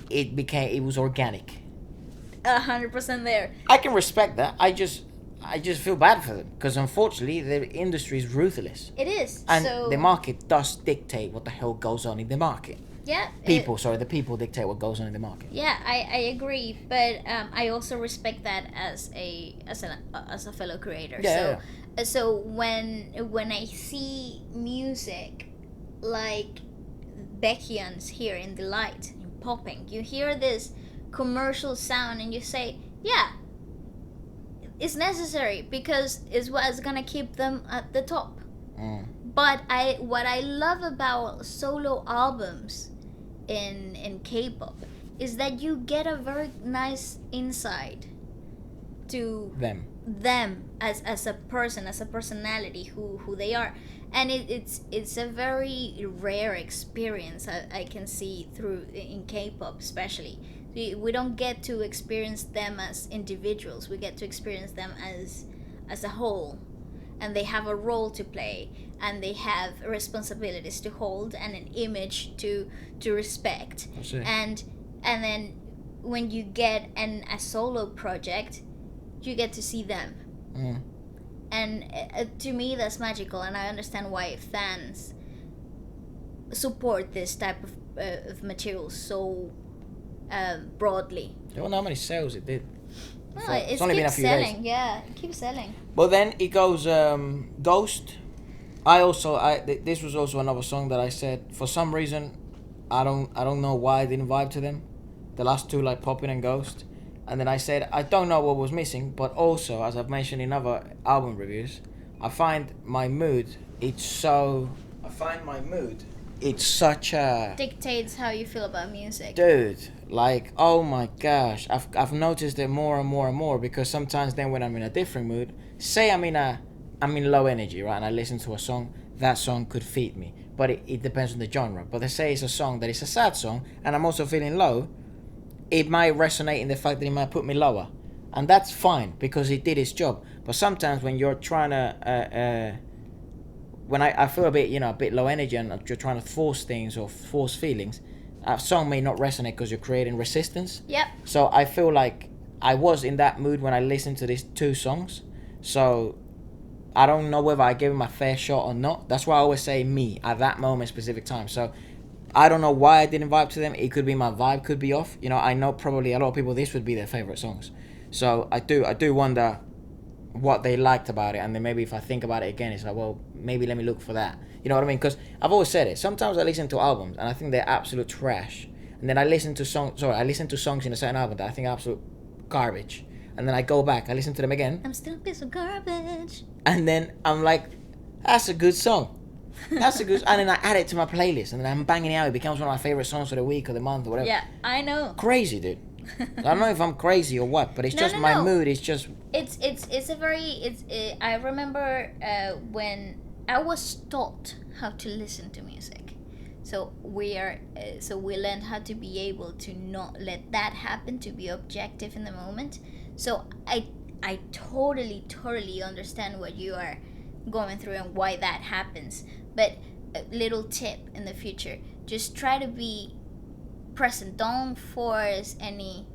it was organic. 100% there. I can respect that. I just feel bad for them, because unfortunately the industry is ruthless. It is. And the market does dictate what the hell goes on in the market. Yeah. The people dictate what goes on in the market. Yeah, I agree, but I also respect that as a fellow creator. Yeah. So when I see music like BAEKHYUN's here in Delight, in popping, you hear this commercial sound and you say, yeah, it's necessary because it's what's gonna keep them at the top. But what I love about solo albums in K-pop is that you get a very nice insight to them as a person, as a personality, who they are, and it's a very rare experience I can see through in K-pop especially. We don't get to experience them as individuals. We get to experience them as a whole, and they have a role to play, and they have responsibilities to hold, and an image to respect. And then when you get a solo project, you get to see them. And to me that's magical, and I understand why fans support this type of material so broadly. I don't know how many sales it did. No, It's only been a few selling. days. Yeah, it keeps selling. But then it goes Ghost. This was also another song that I said, for some reason I don't know why I didn't vibe to them. The last two, like Poppin' and Ghost. And then I said I don't know what was missing, but also, as I've mentioned in other album reviews, I find my mood it's such a Dictates how you feel about music. dude, like, oh my gosh, I've noticed it more and more and more, because sometimes then when I'm in a different mood, say I'm in low energy, right, and I listen to a song, that song could feed me, but it depends on the genre. But let's say it's a song that is a sad song and I'm also feeling low, it might resonate in the fact that it might put me lower, and that's fine because it did its job. But sometimes when you're trying to when I feel a bit low energy and you're trying to force things or force feelings, a song may not resonate because you're creating resistance. Yep. So I feel like I was in that mood when I listened to these two songs. So I don't know whether I gave him a fair shot or not. That's why I always say me at that moment, specific time. So I don't know why I didn't vibe to them. It could be my vibe could be off. I know probably a lot of people this would be their favorite songs. So I do wonder what they liked about it, and then maybe if I think about it again, it's like, well, maybe let me look for that. You know what I mean? Because I've always said it. Sometimes I listen to albums and I think they're absolute trash, and then I listen to songs in a certain album that I think are absolute garbage, and then I go back, I listen to them again. I'm still a piece of garbage. And then I'm like, that's a good song. That's a good, and then I add it to my playlist, and then I'm banging it out. It becomes one of my favorite songs for the week or the month or whatever. Yeah, I know. Crazy, dude. I don't know if I'm crazy or what, but it's my mood. It's just. I remember when I was taught how to listen to music, so we learned how to be able to not let that happen, to be objective in the moment. So I totally understand what you are going through and why that happens. But a little tip in the future: just try to be present. Don't force any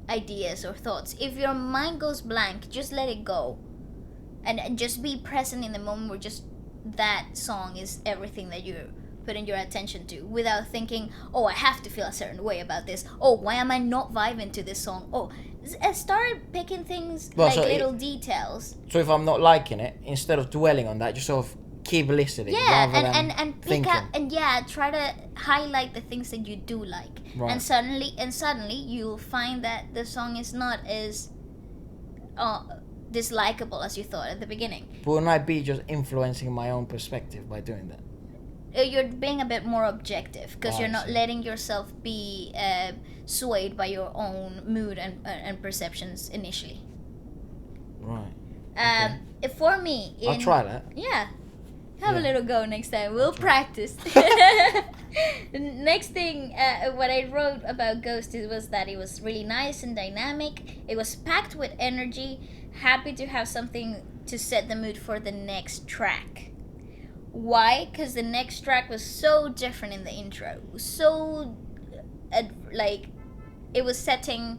ideas or thoughts. If your mind goes blank, just let it go, and just be present in the moment where just that song is everything that you're putting your attention to, without thinking, oh, I have to feel a certain way about this. Oh, why am I not vibing to this song? Oh, start picking things little details. So if I'm not liking it, instead of dwelling on that, just sort of keep listening. Yeah, and pick up and try to highlight the things that you do like. Right. And suddenly you'll find that the song is not as dislikable as you thought at the beginning. Wouldn't I be just influencing my own perspective by doing that? You're being a bit more objective because you're not see. letting yourself be swayed by your own mood and perceptions initially. Right. For me, I'll try that. Yeah. Have a Yeah. little go next time. We'll practice. Next thing, what I wrote about Ghost was that it was really nice and dynamic. It was packed with energy. Happy to have something to set the mood for the next track. Why? Because the next track was so different in the intro. So, like, it was setting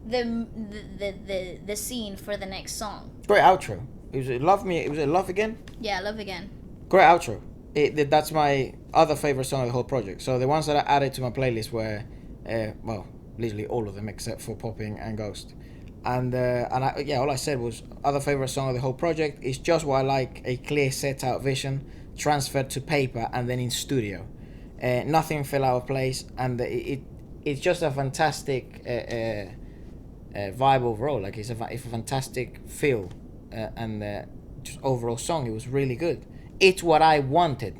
the scene for the next song. Great outro. It was Love Me. It was Love Again. Yeah, Love Again. Great outro. That's my other favorite song of the whole project. So the ones that I added to my playlist were, well, literally all of them except for Popping and Ghost. And all I said was other favorite song of the whole project is just what I like: a clear set out vision, transferred to paper, and then in studio. Nothing fell out of place, and it's just a fantastic vibe overall. Like it's a fantastic feel, and just overall song. It was really good. It's what I wanted.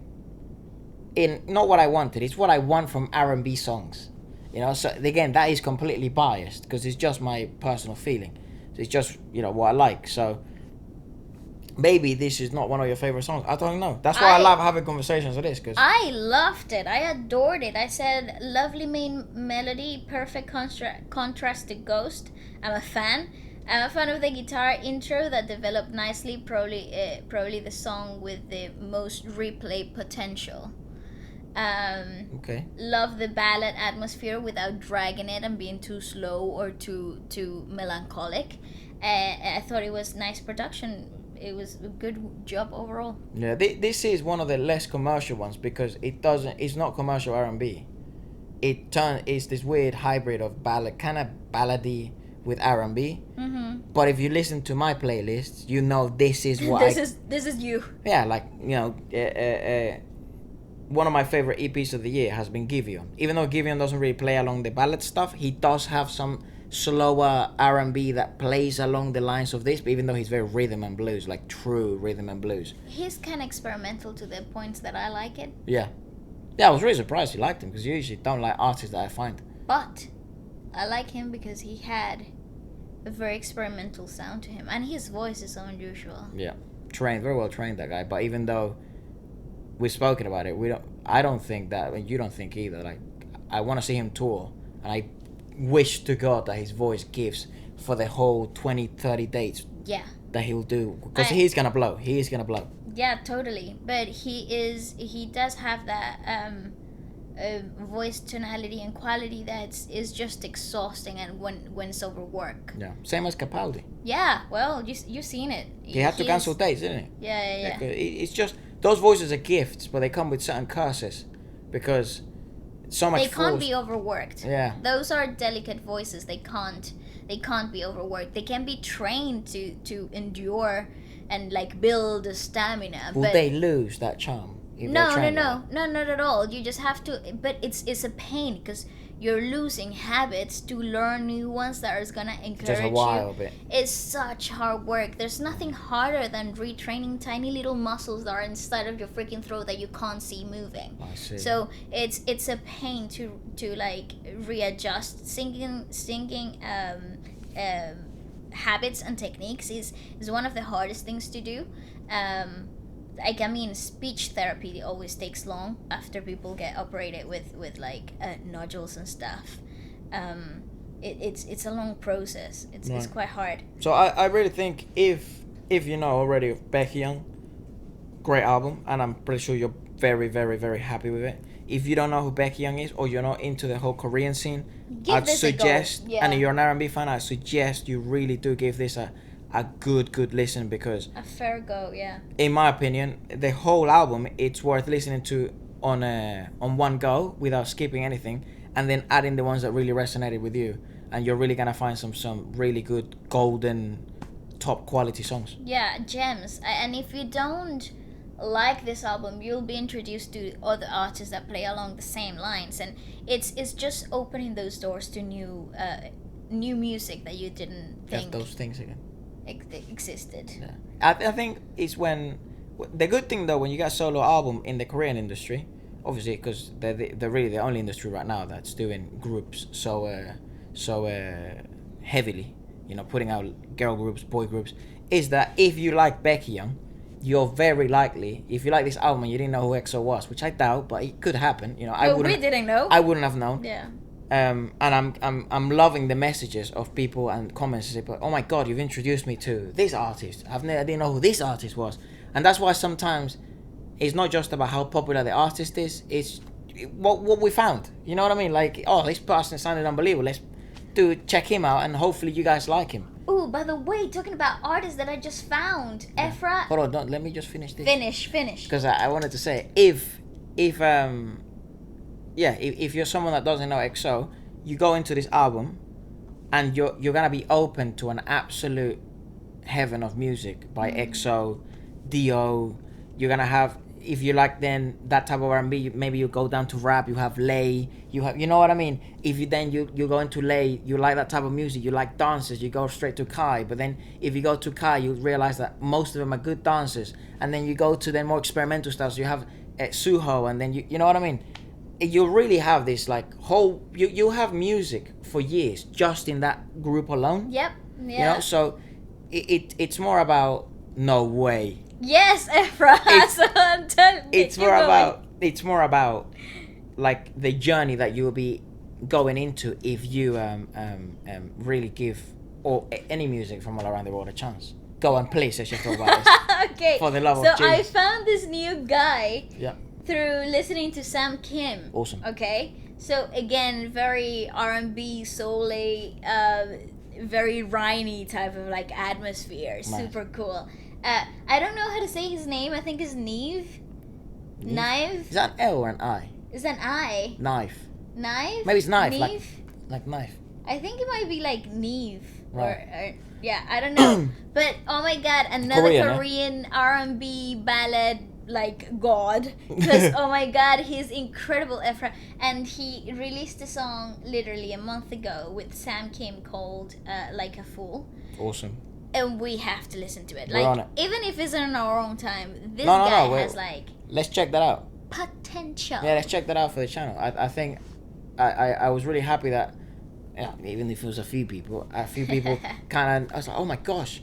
Not what I wanted. It's what I want from R&B songs. You know. So again, that is completely biased because it's just my personal feeling. So it's just what I like. So maybe this is not one of your favorite songs. I don't know. That's why I love having conversations like this. Cause I loved it. I adored it. I said lovely main melody, perfect contrast to Ghost. I'm a fan. I'm a fan of the guitar intro that developed nicely. Probably the song with the most replay potential. Okay. Love the ballad atmosphere without dragging it and being too slow or too melancholic. I thought it was nice production. It was a good job overall. Yeah, this is one of the less commercial ones because it's not commercial R&B. It's this weird hybrid of kind of ballady with R&B. Mm-hmm. But if you listen to my playlist, this is what this is you. Yeah, like one of my favorite EPs of the year has been Gaga'sTop. Even though Gaga'sTop doesn't really play along the ballad stuff, he does have some slower R&B that plays along the lines of this, but even though he's very rhythm and blues, like true rhythm and blues. He's kind of experimental to the points that I like it. Yeah, I was really surprised you liked him because you usually don't like artists that I find. But I like him because he had a very experimental sound to him, and his voice is so unusual. Yeah, very well trained, that guy. But even though we've spoken about it, I don't think that, and you don't think either. Like, I want to see him tour, and I wish to God that his voice gives for the whole 20-30 dates. Yeah. That he'll do, because he's gonna blow. He is gonna blow. Yeah, totally. But he does have that voice tonality and quality that is just exhausting, and when it's overwork. Yeah, same as Capaldi. Yeah, well, you've seen it. He had to cancel dates, didn't he? Yeah. It's just those voices are gifts, but they come with certain curses because so much. They can't be overworked. Yeah. Those are delicate voices. They can't be overworked. They can be trained to endure and like build a stamina. Will but they lose that charm? No, not at all. You just have to. But it's a pain because you're losing habits to learn new ones that are gonna encourage just a while you. A bit. It's such hard work. There's nothing harder than retraining tiny little muscles that are inside of your freaking throat that you can't see moving. I see. So it's a pain to like readjust. Singing habits and techniques is one of the hardest things to do. Speech therapy always takes long after people get operated with like nodules and stuff. It's a long process. It's quite hard. So I really think if you know already of BAEKHYUN, great album, and I'm pretty sure you're very, very, very happy with it. If you don't know who BAEKHYUN is, or you're not into the whole Korean scene, I'd suggest, and you're an R&B fan, I suggest you really do give this a good listen, because a fair go, yeah. In my opinion, the whole album, it's worth listening to on one go without skipping anything, and then adding the ones that really resonated with you, and you're really gonna find some really good golden top quality songs. Yeah, gems. And if you don't like this album, you'll be introduced to other artists that play along the same lines, and it's just opening those doors to new music that you didn't think. Those things again. existed. Yeah. I think it's when the good thing though when you get a solo album in the Korean industry, obviously because they're really the only industry right now that's doing groups so heavily, you know, putting out girl groups, boy groups, is that if you like BAEKHYUN, you're very likely, if you like this album and you didn't know who EXO was, which I doubt, but it could happen, you know. We didn't know. I wouldn't have known. Yeah. And I'm loving the messages of people and comments say, oh my god, you've introduced me to this artist. I didn't know who this artist was. And that's why sometimes it's not just about how popular the artist is, it's what we found. You know what I mean? Like, oh, this person sounded unbelievable. Let's check him out and hopefully you guys like him. Oh, by the way, talking about artists that I just found, Ephra. Hold on, let me just finish this. Finish. Because I wanted to say, if you're someone that doesn't know EXO, you go into this album and you're gonna be open to an absolute heaven of music by EXO, Dio. You're gonna have, if you like then that type of R&B, maybe you go down to rap. You have Lay, you know what I mean. If you then you go into Lay, you like that type of music. You like dances, you go straight to Kai. But then if you go to Kai, you realize that most of them are good dancers. And then you go to then more experimental styles. You have Suho, and then you know what I mean. You really have this like whole you have music for years just in that group alone. Yep. Yeah. You know, so it's more about no way. Yes, Ephra. It's more about like the journey that you'll be going into if you really give any music from all around the world a chance. Go on, please, let's just talk about this. Okay. For the love of So Jesus. I found this new guy. Yeah. Through listening to Sam Kim. Awesome. Okay. So again, very R&B, soul-y, very rainy type of like atmosphere. Nice. Super cool. I don't know how to say his name. I think it's Neve. Knife. Is that an L or an I? It's an I. Knife. Knife. Maybe it's knife. Neve? Like knife. I think it might be like Neve. Right. Or yeah, I don't know. But oh my god, another Korean R&B ballad like god, because oh my god, he's incredible, Ephra. And he released a song literally a month ago with Sam Kim called Like a Fool. Awesome. And we have to listen to it. We're on it. Even if it's in our own time, this No, guy no, has like let's check that out. potential. Yeah, let's check that out for the channel. I think I was really happy that even if it was a few people kind of, I was like, oh my gosh,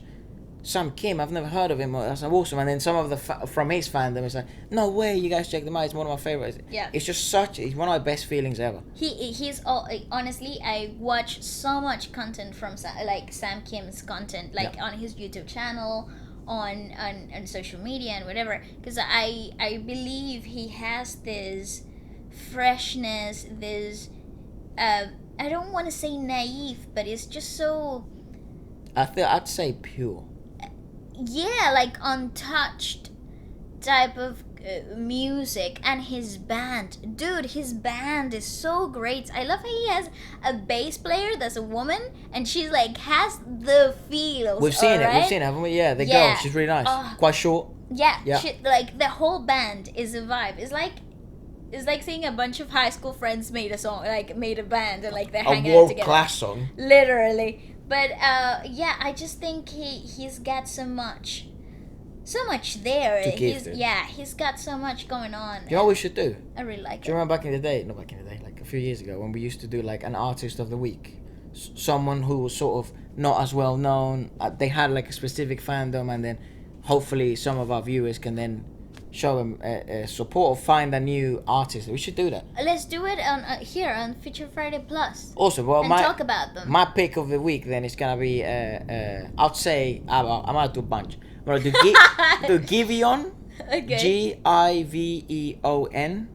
Sam Kim, I've never heard of him. That's awesome. And then some of the from his fandom is like, no way, you guys check him out. It's one of my favorites. Yeah. It's just it's one of my best feelings ever. He's all, honestly, I watch so much content from Sam Kim's content, like on his YouTube channel, on social media and whatever, because I believe he has this freshness, this I don't want to say naive, but it's just so, I'd say pure. yeah, like untouched type of music. And his band, dude, his band is so great. I love how he has a bass player that's a woman, and she's like has the feels. We've seen it, haven't we? Yeah, the girl, she's really nice. Quite short. Yeah. Like the whole band is a vibe. It's like seeing a bunch of high school friends made a song, like made a band, and like they're hanging out together. A world-class song. Literally. But I just think he's got so much there. He's got so much going on. Do you know what we should do? I really like it. Do you remember not back in the day, like a few years ago, when we used to do like an artist of the week, someone who was sort of not as well known. They had like a specific fandom, and then hopefully some of our viewers can then show them support or find a new artist. We should do that. Let's do it on here on Feature Friday Plus. Awesome. Well, and talk about them. My pick of the week then is gonna be I'd say I'm gonna do a bunch. I'm gonna do Gaga'sTop. Okay. GIVEON.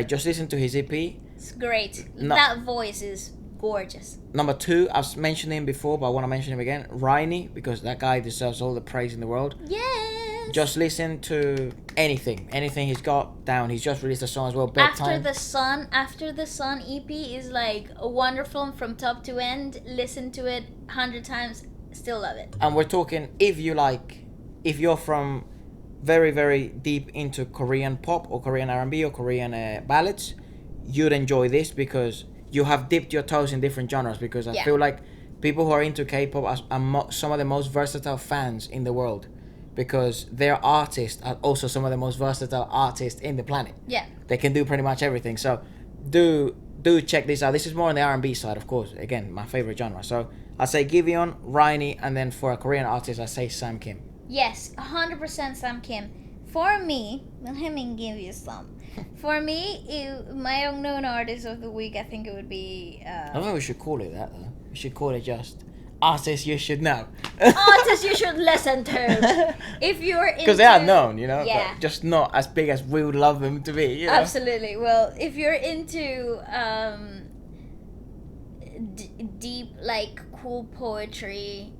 Just listen to his EP. It's great. That voice is gorgeous. Number 2, I've mentioned him before, but I want to mention him again. Rainy, because that guy deserves all the praise in the world. Yes. Just listen to anything he's got down. He's just released a song as well, Bedtime. After the Sun EP is like wonderful from top to end. Listen to it 100 times, still love it. And we're talking, if you're from very, very deep into Korean pop or Korean R&B or Korean ballads, you'd enjoy this because you have dipped your toes in different genres, because I feel like people who are into K-pop are some of the most versatile fans in the world, because their artists are also some of the most versatile artists in the planet. Yeah. They can do pretty much everything. So do check this out. This is more on the R&B side, of course. Again, my favorite genre. So I say Gaga'sTop, Rainy, and then for a Korean artist, I say Sam Kim. Yes, 100% Sam Kim. For me, let me give you some. For me, my unknown artist of the week, I think it would be... I don't think we should call it that, though. We should call it just artists you should know. Artists you should listen to. If you're into... Because they are known, you know? Yeah. But just not as big as we would love them to be, you know? Absolutely. Well, if you're into deep, like, cool poetry,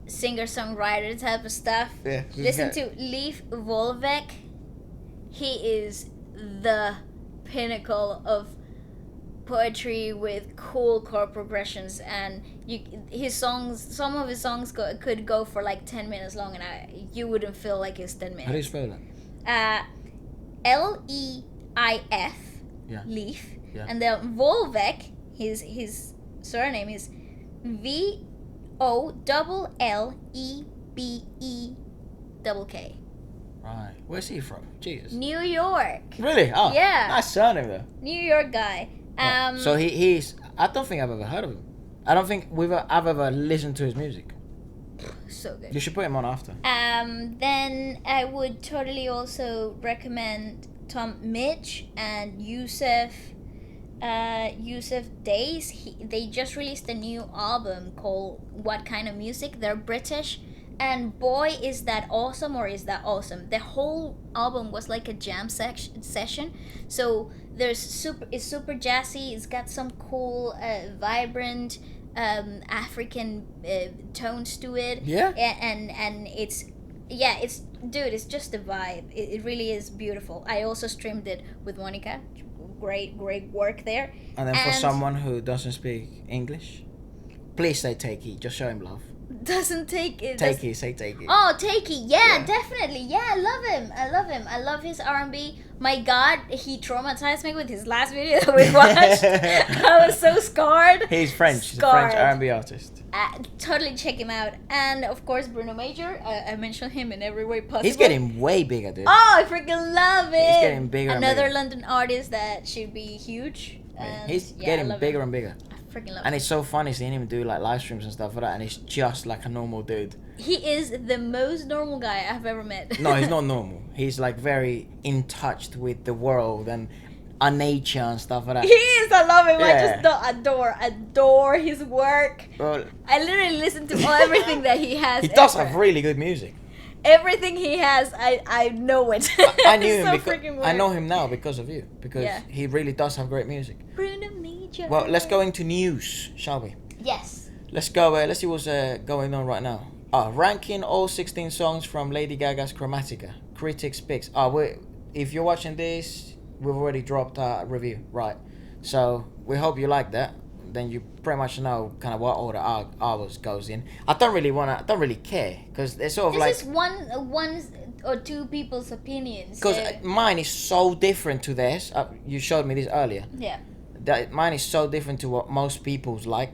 singer-songwriter type of stuff, listen to Leif Volvek. He is the pinnacle of poetry with cool chord progressions, and some of his songs could go for like 10 minutes long, and you wouldn't feel like it's 10 minutes. How do you spell that? Leif, Leif, and then Volvek, his surname is VOLLEBEK. Right. Where's he from? Jesus. New York. Really? Oh, yeah. Nice surname though. New York guy. So he's. I don't think I've ever heard of him. I don't think I've ever listened to his music. So good. You should put him on after. Then I would totally also recommend Tom Mitch and Yusuf Days. They just released a new album called What Kind of Music. They're British, and boy is that awesome, or is that awesome. The whole album was like a jam session. So it's super jazzy. It's got some cool vibrant African tones to it. Yeah. And it's it's just a vibe. It really is beautiful. I also streamed it with Monica. Great work there. And then for someone who doesn't speak English, please say Takey. Just show him love. Doesn't take it. Takey, say Takey. Oh, Takey, yeah, definitely. Yeah, I love him. I love his R&B. My God, he traumatized me with his last video that we watched. I was so scarred. He's French. He's a French R&B artist. Totally check him out. And of course, Bruno Major. I mention him in every way possible. He's getting way bigger, dude. Oh, I freaking love it. He's getting bigger and Another bigger. London artist that should be huge. And he's getting bigger and bigger. Freaking love and it's so funny seeing him do like live streams and stuff like that, and he's just like a normal dude. He is the most normal guy I've ever met. No, he's not normal. He's like very in touch with the world and nature and stuff like that. He is. I love him. Yeah. I just adore his work. Well, I literally listen to everything that he has. He does have really good music. Everything he has, I know it. I knew him so because I know him now because of you. Because he really does have great music. Bruno Major. Well, let's go into news, shall we? Yes. Let's go. Let's see what's going on right now. Ranking all 16 songs from Lady Gaga's Chromatica. Critics picks. If you're watching this, we've already dropped a review, right? So we hope you like that. Then you pretty much know kind of what order ours goes in. I don't really care, because it's sort of this is one or two people's opinions. Because mine is so different to theirs. You showed me this earlier. Yeah. Mine is so different to what most people's like,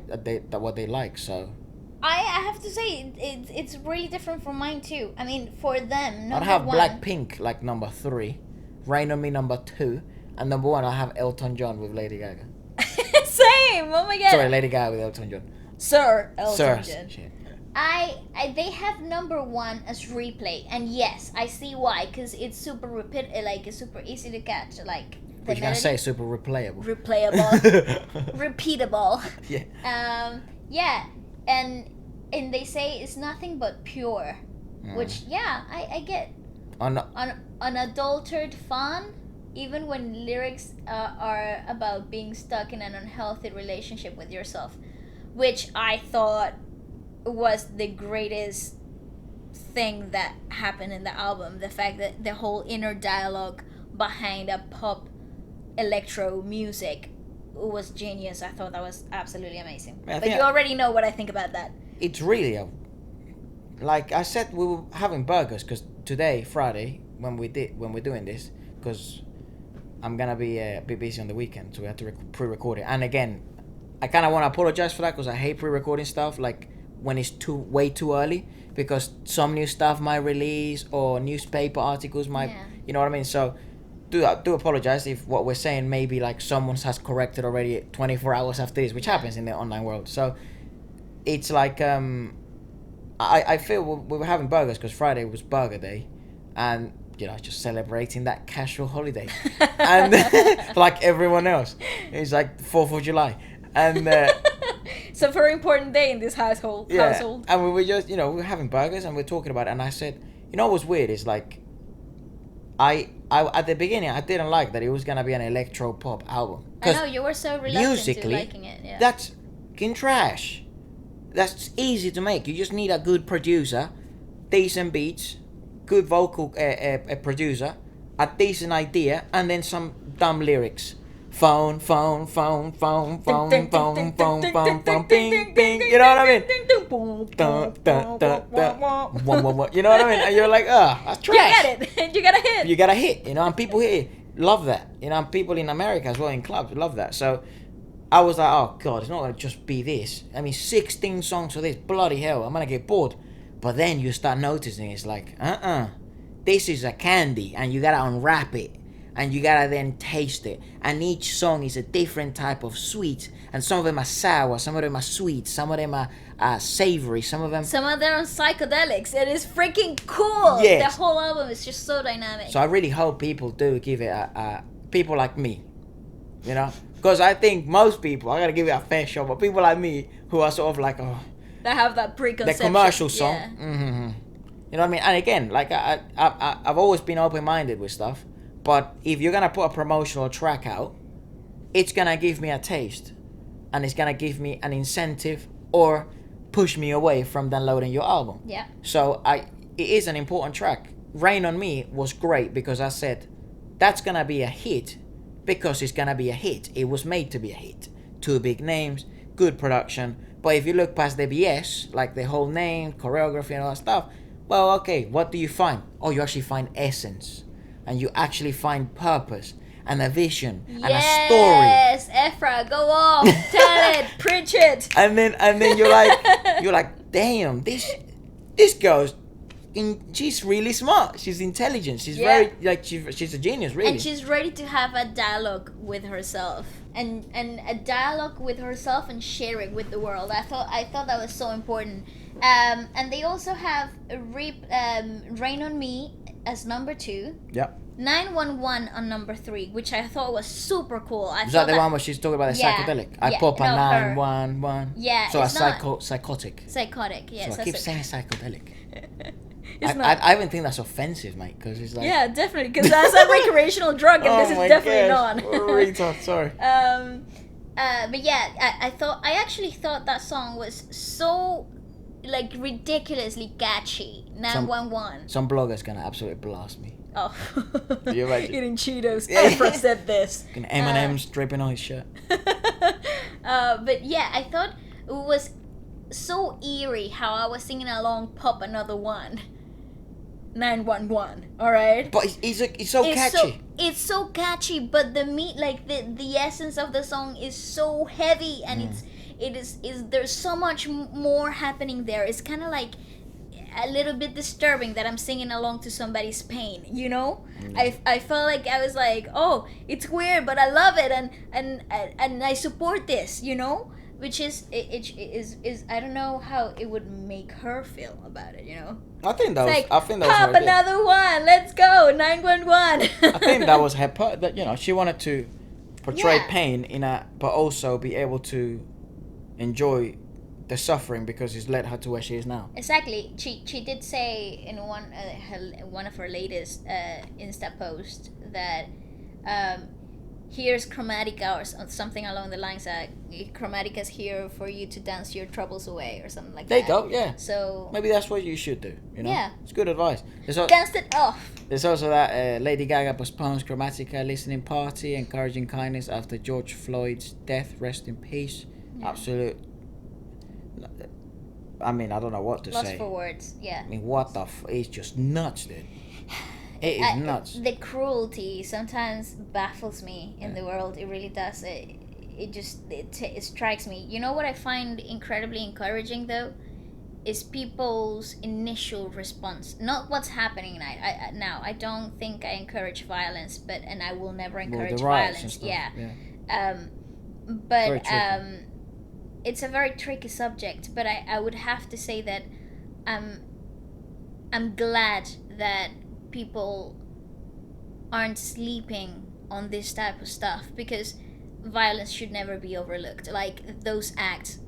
what they like. So. I have to say it's really different from mine too. I mean, for them, I'd have Blackpink like number 3, Rain on Me number 2, and number 1 I have Elton John with Lady Gaga. Same. Oh my God. Sorry, Lady Gaga with Elton John. Sir Elton John. Shit. They have number 1 as Replay, and yes, I see why, because it's super it's super easy to catch, like. But you can say super replayable. Repeatable. Yeah. Yeah, and they say it's nothing but pure, which I get. Unadulterated fun, even when lyrics are about being stuck in an unhealthy relationship with yourself, which I thought was the greatest thing that happened in the album. The fact that the whole inner dialogue behind a pop electro music was genius. I thought that was absolutely amazing. But you already know what I think about that. It's really like I said, we were having burgers because today, Friday, when we're doing this, because I'm gonna be a bit busy on the weekend, so we had to pre-record it. And again, I kind of want to apologize for that because I hate pre-recording stuff like when it's way too early, because some new stuff might release or newspaper articles might, you know what I mean? So do apologize if what we're saying maybe like someone has corrected already 24 hours after this, which happens in the online world. So it's like I feel we were having burgers because Friday was burger day, and you know, just celebrating that casual holiday, and like everyone else, it's like the 4th of July, and it's a very important day in this household. And we were just, you know, we were having burgers and we're talking about it, and I said, you know what's weird is like, I at the beginning I didn't like that it was gonna be an electro pop album. I know you were so reluctant musically, to liking it. Yeah. That's fucking trash. That's easy to make. You just need a good producer, decent beats, good vocal producer, a decent idea, and then some dumb lyrics. Phone, phone, phone, phone, phone, phone, phone, phone, phone, bing, bing. You know what I mean? Dun, dun, dun, dun. You know what I mean? And you're like, that's trash. You get it. You got a hit. You got a hit. You know, and people here love that. You know, and people in America as well in clubs love that. So I was like, oh God, it's not going to just be this. I mean, 16 songs for this. Bloody hell, I'm going to get bored. But then you start noticing it's like, this is a candy, and you got to unwrap it. And you gotta then taste it. And each song is a different type of sweet. And some of them are sour, some of them are sweet, some of them are savory, some of them are psychedelics. It is freaking cool. Yes. The whole album is just so dynamic. So I really hope people do give it people like me, you know? Because I think most people, I gotta give it a fair shot, but people like me who are sort of like, they have that preconception. The commercial song. Yeah. Mm-hmm. You know what I mean? And again, like I've always been open-minded with stuff. But if you're going to put a promotional track out, it's going to give me a taste. And it's going to give me an incentive or push me away from downloading your album. Yeah. So it is an important track. Rain on Me was great because I said, that's going to be a hit because it's going to be a hit. It was made to be a hit. 2 big names, good production. But if you look past the BS, like the whole name, choreography and all that stuff, well, okay, what do you find? Oh, you actually find essence. And you actually find purpose and a vision and a story. Yes, Ephra, go off, tell it, preach it. And then you're like, damn, this girl's she's really smart. She's intelligent. She's very like she's a genius, really. And she's ready to have a dialogue with herself and a dialogue with herself and share it with the world. I thought that was so important. And they also have Rain on Me as number 2. Yep. 911 on number 3, which I thought was super cool. Is that the one where she's talking about the psychedelic? I pop a 911. Yeah, so it's psychotic. Psychotic, yes. So I keep saying psychedelic. I even think that's offensive, mate, because it's like... Yeah, definitely, because that's a recreational drug, and this is definitely not. Retard, sorry. But yeah, I actually thought that song was so, like, ridiculously catchy. 911. Some blogger's gonna absolutely blast me. Oh. You imagine? Eating Cheetos. Ephra said this. M&M's dripping on his shirt. But yeah, I thought it was so eerie how I was singing along Pop Another One. 911, alright? But it's so catchy. It's so catchy, but the essence of the song is so heavy, and there's so much more happening there. It's kind of like a little bit disturbing that I'm singing along to somebody's pain, you know? I felt like I was like, oh, it's weird, but I love it, and I support this, you know? Which is I don't know how it would make her feel about it, you know? I think that was pop another one, let's go, 911. I think that was her part, that, you know, she wanted to portray pain but also be able to enjoy the suffering because it's led her to where she is now. Exactly. She did say in one of her latest Insta posts that here's Chromatica or something along the lines that Chromatica's here for you to dance your troubles away or something like that. There you go, yeah. So maybe that's what you should do, you know? Yeah. It's good advice. Dance it off. There's also that Lady Gaga postpones Chromatica listening party, encouraging kindness after George Floyd's death. Rest in peace. Yeah. Absolute. I mean, I don't know what to say. Lost for words, yeah. I mean, what the it's just nuts, dude. It is nuts. The cruelty sometimes baffles me in the world. It really does. it strikes me. You know what I find incredibly encouraging though, is people's initial response, not what's happening now. I don't think I encourage violence, and I will never encourage the riots violence. and stuff, But Very it's a very tricky subject. But I would have to say that I'm glad that people aren't sleeping on this type of stuff, because violence should never be overlooked. Like, those acts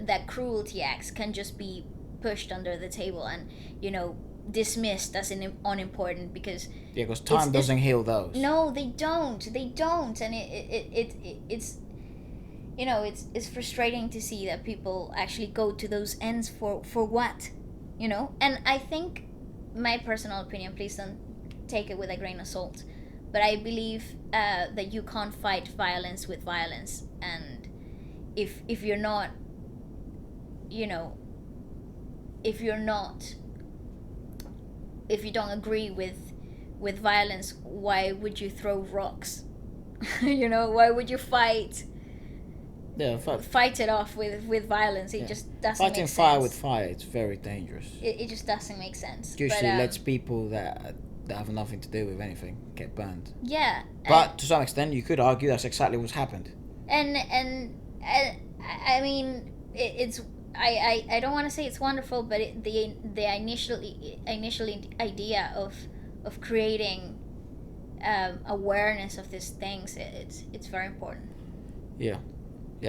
that cruelty acts can just be pushed under the table and, you know, dismissed as unimportant, because because time doesn't heal those. No, they don't, and it's, you know, it's frustrating to see that people actually go to those ends for what, you know. And I think, my personal opinion, please don't take it with a grain of salt, but I believe that you can't fight violence with violence. And if you're not, you know, if you don't agree with violence, why would you throw rocks? You know, why would you fight it off with violence? It just doesn't Fighting make sense. fire with fire, it's very dangerous. It just doesn't make sense. Usually lets people that have nothing to do with anything get burned. Yeah. But to some extent, you could argue that's exactly what's happened. And I mean, it's I don't want to say it's wonderful, but the initial idea of creating awareness of these things, it's very important. Yeah.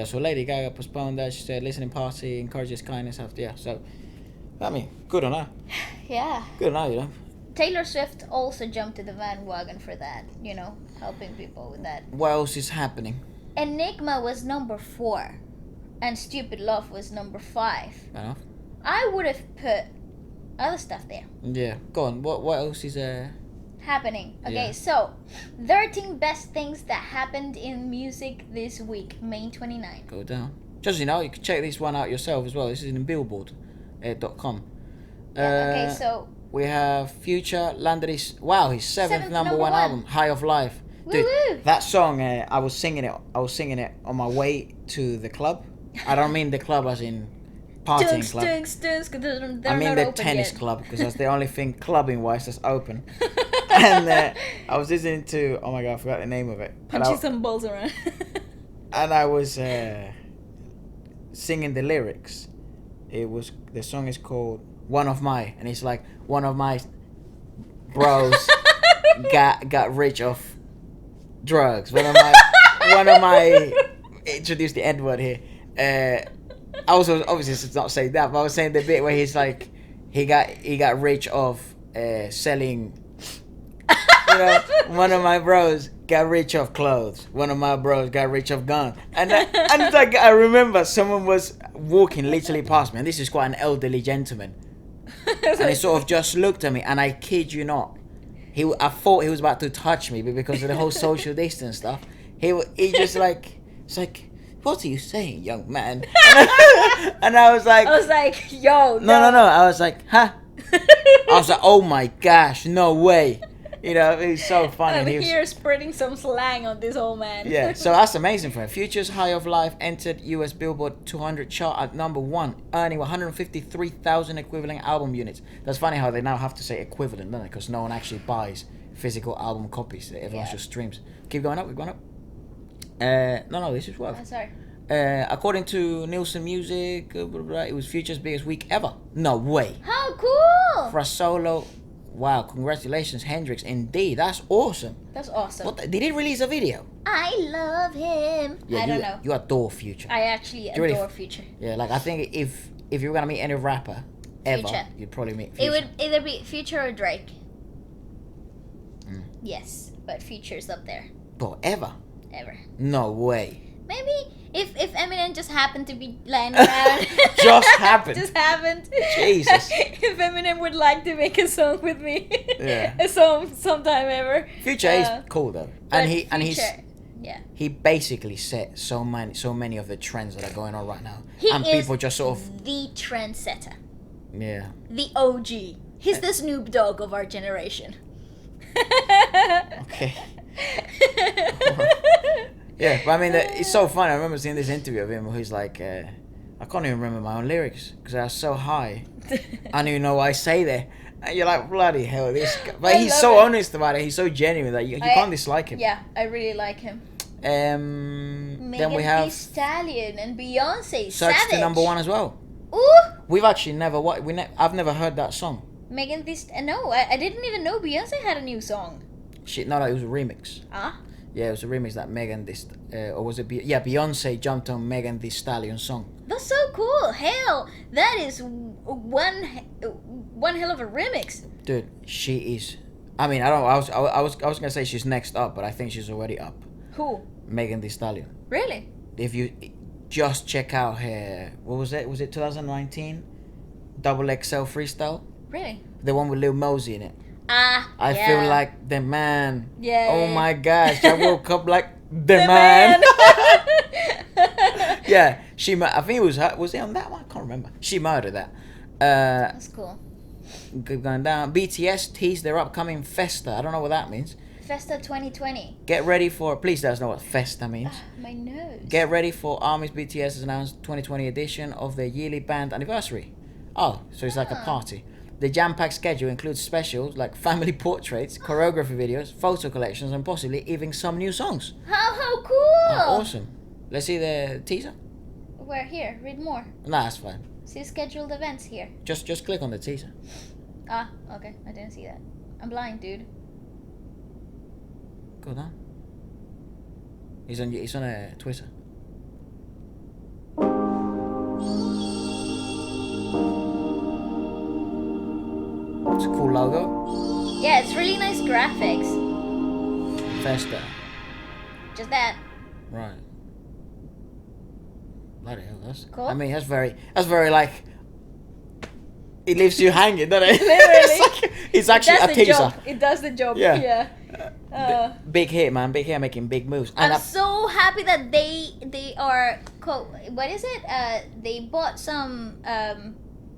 So Lady Gaga postponed that. She said listening party encourages kindness after. Yeah, so I mean, good on her. Yeah. Good on her, you know. Taylor Swift also jumped to the bandwagon for that, you know, helping people with that. What else is happening? Enigma was number 4, and Stupid Love was number 5. Fair enough. I would have put other stuff there. Yeah, go on. What else is happening? Okay, Yeah. so 13 best things that happened in music this week, May 29. Go down. Just so you know, you can check this one out yourself as well. This is in Billboard.com. Okay, so we have Future landed his 7th number one album, High of Life. Dude, Woo-woo. that song, I was singing it on my way to the club. I don't mean the club as in partying club. I mean the tennis club, because that's the only thing clubbing wise that's open. And I was listening to, oh my god, I forgot the name of it. Punching some balls around. And I was singing the lyrics. The song is called One of My, and it's like, one of my bros got rich off drugs. One of my introduced the N word here. I was obviously not saying that, but I was saying the bit where he's like, he got rich off selling. You know, one of my bros got rich off clothes. One of my bros got rich off guns. And it's like, I remember someone was walking literally past me, and this is quite an elderly gentleman. And he sort of just looked at me, and I kid you not, I thought he was about to touch me, but because of the whole social distance stuff, he just like, it's like, what are you saying, young man? And I was like, yo, no. I was like, huh? I was like, oh my gosh, no way. You know, it was so funny. I'm here spreading some slang on this old man. Yeah, so that's amazing for him. Future's High of Life entered US Billboard 200 chart at number 1, earning 153,000 equivalent album units. That's funny how they now have to say equivalent, don't they? Because no one actually buys physical album copies. Everyone just streams. Keep going up, No, this is what. Sorry. According to Nielsen Music, it was Future's biggest week ever. No way. How cool! For a solo. Wow, congratulations, Hendrix. Indeed, that's awesome. That's awesome. Did he release a video? I love him. Yeah, I don't know. You adore Future. I actually adore Future. Yeah, like I think if you were gonna meet any rapper ever, Future. you'd probably meet Future. It would either be Future or Drake. Yes, but Future's up there. But ever? Ever. No way. Maybe if Eminem just happened to be lying around. Just happened. Jesus. If Eminem would like to make a song with me. Yeah. A song sometime ever. Future is cool though. And he basically set so many of the trends that are going on right now. People just sort of the trendsetter. Yeah. The OG. He's the Snoop Dogg of our generation. Okay. Yeah, but I mean, it's so funny. I remember seeing this interview of him where he's like, I can't even remember my own lyrics because I was so high. I don't even know what I say there. And you're like, bloody hell, this guy. But he's so honest about it. He's so genuine that you can't dislike him. Yeah, I really like him. Then we Megan have Thee Stallion and Beyonce. Search Savage. to number 1 as well. Ooh! We've actually never I've never heard that song. Megan Thee No, I didn't even know Beyonce had a new song. Shit, no, it was a remix. Ah? Yeah, it was a remix that or was it? Beyonce jumped on Megan Thee Stallion song. That's so cool. Hell, that is one hell of a remix. Dude, she is. I mean, I don't. I was gonna say she's next up, but I think she's already up. Who? Megan Thee Stallion. Really? If you just check out her, what was it? Was it 2019? Double XL freestyle. Really? The one with Lil Mosey in it. I yeah. feel like the man. Yeah. Oh my gosh, I woke up like the man. Yeah, I think it was her. Was it on that one? I can't remember. She murdered that. That's cool. Keep going down. BTS teased their upcoming Festa. I don't know what that means. Festa 2020. Get ready for. Please let us know what Festa means. My nose. Get ready for ARMY's BTS has announced 2020 edition of their yearly band anniversary. Oh, so it's like a party. The jam-packed schedule includes specials like family portraits, choreography videos, photo collections, and possibly even some new songs. How cool! Awesome. Let's see the teaser. We're here. Read more. Nah, that's fine. See scheduled events here. Just click on the teaser. Okay. I didn't see that. I'm blind, dude. Go down. He's on a Twitter. It's a cool logo. Yeah, it's really nice graphics. Festa. Just that. Right. Bloody hell, that's Cool. I mean, that's very like. It leaves you hanging, doesn't it? Literally. It's actually a teaser. It does the job. Yeah. Yeah. Big hit, man. Big hit, making big moves. And I'm so happy that they are. What is it? They bought some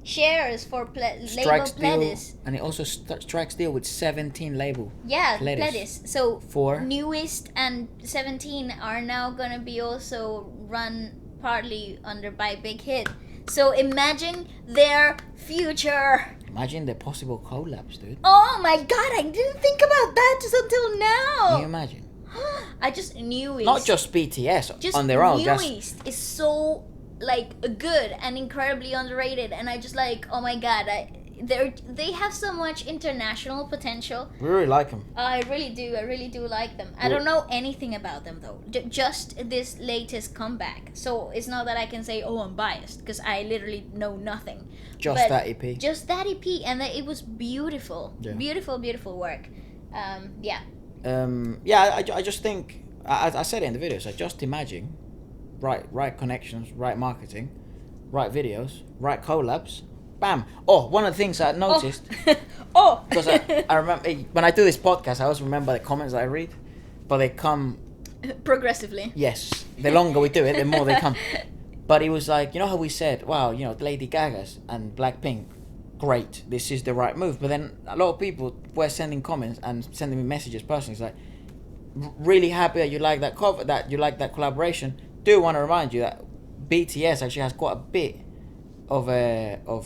shares for label Pledis. And it also strikes deal with 17 label. Yeah, Pledis. Pledis. So Four. Newest and 17 are now gonna be also run partly under by Big Hit. So imagine their future. Imagine the possible collabs, dude. Oh my god, I didn't think about that just until now. Can you imagine? I just knew it. Not just BTS Just on their own. Newest is so like good and incredibly underrated, and I just like, oh my god, they have so much international potential. We really like them. I really do like them. I don't know anything about them though. Just this latest comeback. So it's not that I can say, oh, I'm biased, because I literally know nothing. Just that EP. Just that EP, and it was beautiful. Yeah. Beautiful work. Yeah. I just think I said it in the videos. I just imagine, right connections, right marketing, right videos, right collabs. Bam! Oh, one of the things I noticed. Oh. Because I remember when I do this podcast, I always remember the comments I read, but they come progressively. Yes, the longer we do it, the more they come. But it was like, you know how we said, wow, you know, Lady Gaga's and Blackpink, great, this is the right move. But then a lot of people were sending comments and sending me messages personally. It's like, really happy that you like that cover, that you like that collaboration. Do want to remind you that BTS actually has quite a bit of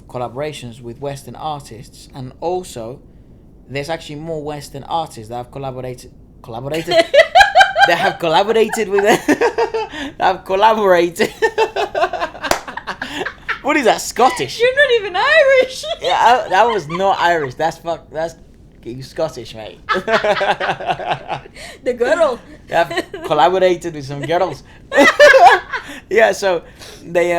collaborations with Western artists, and also there's actually more Western artists that have collaborated. They have collaborated with it. Have collaborated. What is that? Scottish? You're not even Irish. Yeah, that was not Irish. That's Scottish, mate. The girl. They have collaborated with some girls. Yeah, so they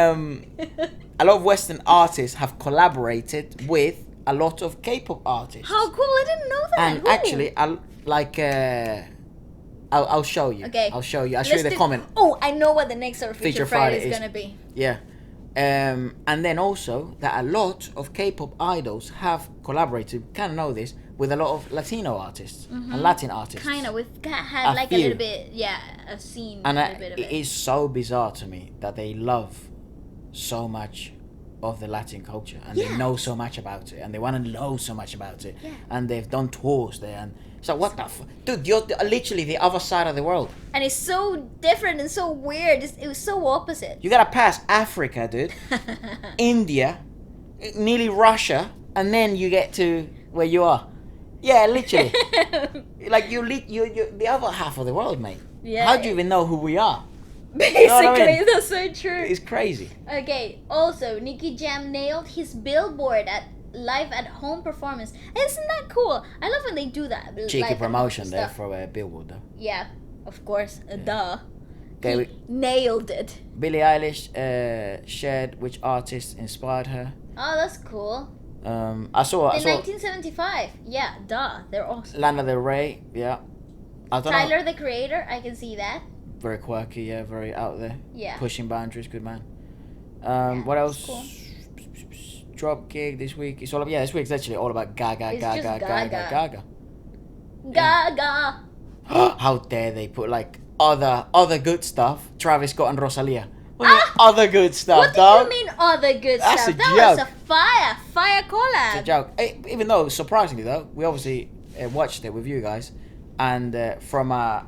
a lot of Western artists have collaborated with a lot of K-pop artists. How cool! I didn't know that. And Who? actually, I'll show you. Okay. I'll show you the comment. Oh, I know what the next Feature Feature Friday Friday is is. gonna be. Yeah. And then also that a lot of K-pop idols have collaborated, kind of know this, with a lot of Latino artists and Latin artists. Kind of. We've had A like few. a little bit, a scene. And a little bit of it is so bizarre to me that they love so much of the Latin culture, and Yeah. they know so much about it, and they want to know so much about it, Yeah. and they've done tours there, and so what the dude, you're literally the other side of the world. And it's so different and so weird. It was so opposite. You gotta pass Africa, dude, India, nearly Russia, and then you get to where you are. Yeah, literally. Like you're the other half of the world, mate. Yeah. How do you even know who we are? Basically, know what I mean? that's so true. It's crazy. Okay, also, Nicky Jam nailed his Billboard at live at home performance. Isn't that cool? I love when they do that. Cheeky live at home promotion there stuff. for Billboard, though. Yeah, of course. Duh. Okay, He nailed it. Billie Eilish shared which artist inspired her. Oh, that's cool. I saw In 1975. Yeah, duh. They're awesome. Lana Del Rey. Yeah, I don't know. Tyler, the Creator. I can see that. Very quirky, yeah, very out there. Yeah. Pushing boundaries, good man. What that's else? cool. Drop gig this week. It's all about, this week's actually all about Gaga, It's Gaga, just Gaga, Gaga. Gaga. Gaga. How dare they put like other good stuff? Travis Scott and Rosalia. What do you mean other good stuff, What do dog? you mean other good That's stuff? a That was joke. a fire collab. It's a joke. Even though, surprisingly though, we obviously watched it with you guys, and from a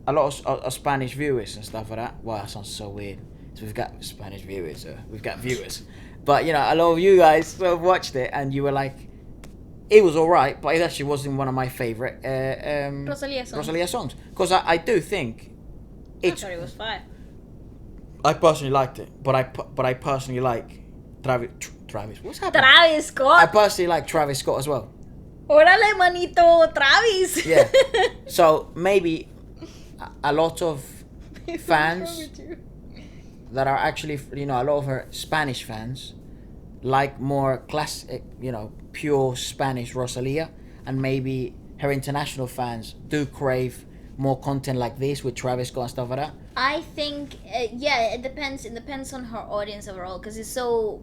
lot of Spanish viewers and stuff like that. Wow, that sounds so weird. So we've got Spanish viewers, we've got viewers, but you know, a lot of you guys sort of watched it, and you were like, it was alright, but it actually wasn't one of my favorite Rosalia songs. Because I do think I it's. thought it was fire. I personally liked it, but I personally like Travis. What's happening? Travis I Scott. personally like Travis Scott as well. Órale, manito, Travis. Yeah. So maybe a lot of fans that are actually, you know, a lot of her Spanish fans like more classic, you know, pure Spanish Rosalia, and maybe her international fans do crave more content like this with Travis Scott and stuff like that. I think, yeah, it depends. It depends on her audience overall, because it's so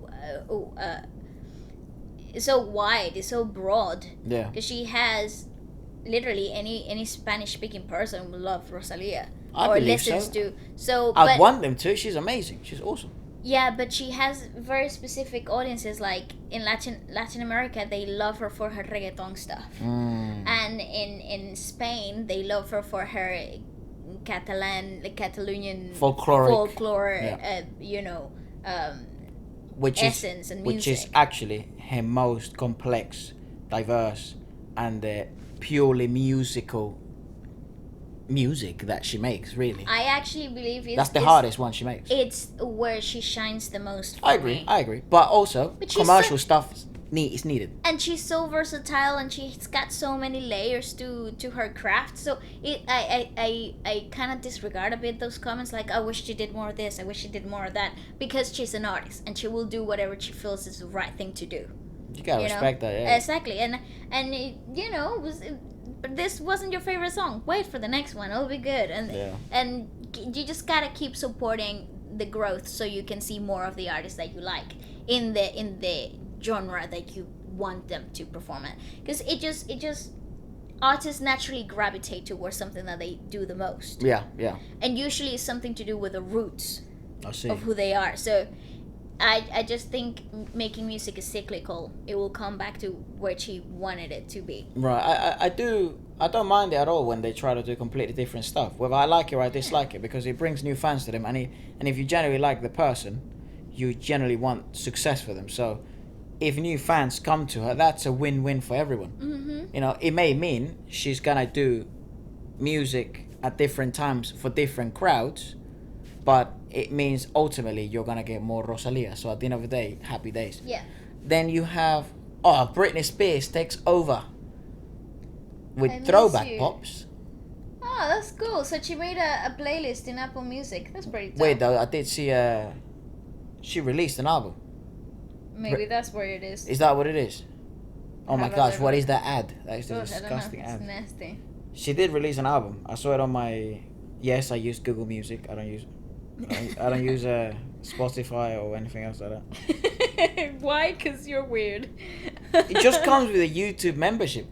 wide, it's so broad. Yeah. Because she has literally any Spanish-speaking person will love Rosalia I or believe listens so. to. So, I'd but want them to. She's amazing. She's awesome. yeah, but she has very specific audiences. Like in Latin America, they love her for her reggaeton stuff, and in Spain, they love her for her Catalonian folklore, Yeah. you know, Which essence and which music. is actually her most complex, diverse, and purely musical music that she makes. Really, I actually believe that's the hardest one she makes. It's where she shines the most. For I agree. me. I agree. But also, But she's commercial so- stuff is needed. And she's so versatile, and she's got so many layers to her craft. So I kind of disregard a bit those comments like, I wish she did more of this, I wish she did more of that, because she's an artist and she will do whatever she feels is the right thing to do. You gotta You know? respect that. Yeah. Exactly. And it, you know, but this wasn't your favorite song. Wait for the next one. It'll be good. And you just gotta keep supporting the growth so you can see more of the artists that you like in the genre that you want them to perform at. Because it just artists naturally gravitate towards something that they do the most. Yeah. And usually it's something to do with the roots I see. of who they are. So I just think making music is cyclical. It will come back to where she wanted it to be. Right. I don't mind it at all when they try to do completely different stuff. Whether I like it or I dislike it, because it brings new fans to them, and if you generally like the person, you generally want success for them. So if new fans come to her, that's a win-win for everyone. Mm-hmm. You know, it may mean she's gonna do music at different times for different crowds, but it means ultimately you're gonna get more Rosalia. So at the end of the day, happy days. Yeah. Then you have Britney Spears takes over with I miss throwback you. pops. Oh, that's cool. So she made a playlist in Apple Music. That's pretty dope. Wait though, I did see she released an album. Maybe that's where it is. Is that what it is? Oh my Have a gosh, little- what is that ad? That is a Ugh, I don't know. disgusting It's ad. nasty. She did release an album. I saw it on my. Yes, I use Google Music. I don't use Spotify or anything else like that. Why? Because you're weird. It just comes with a YouTube membership.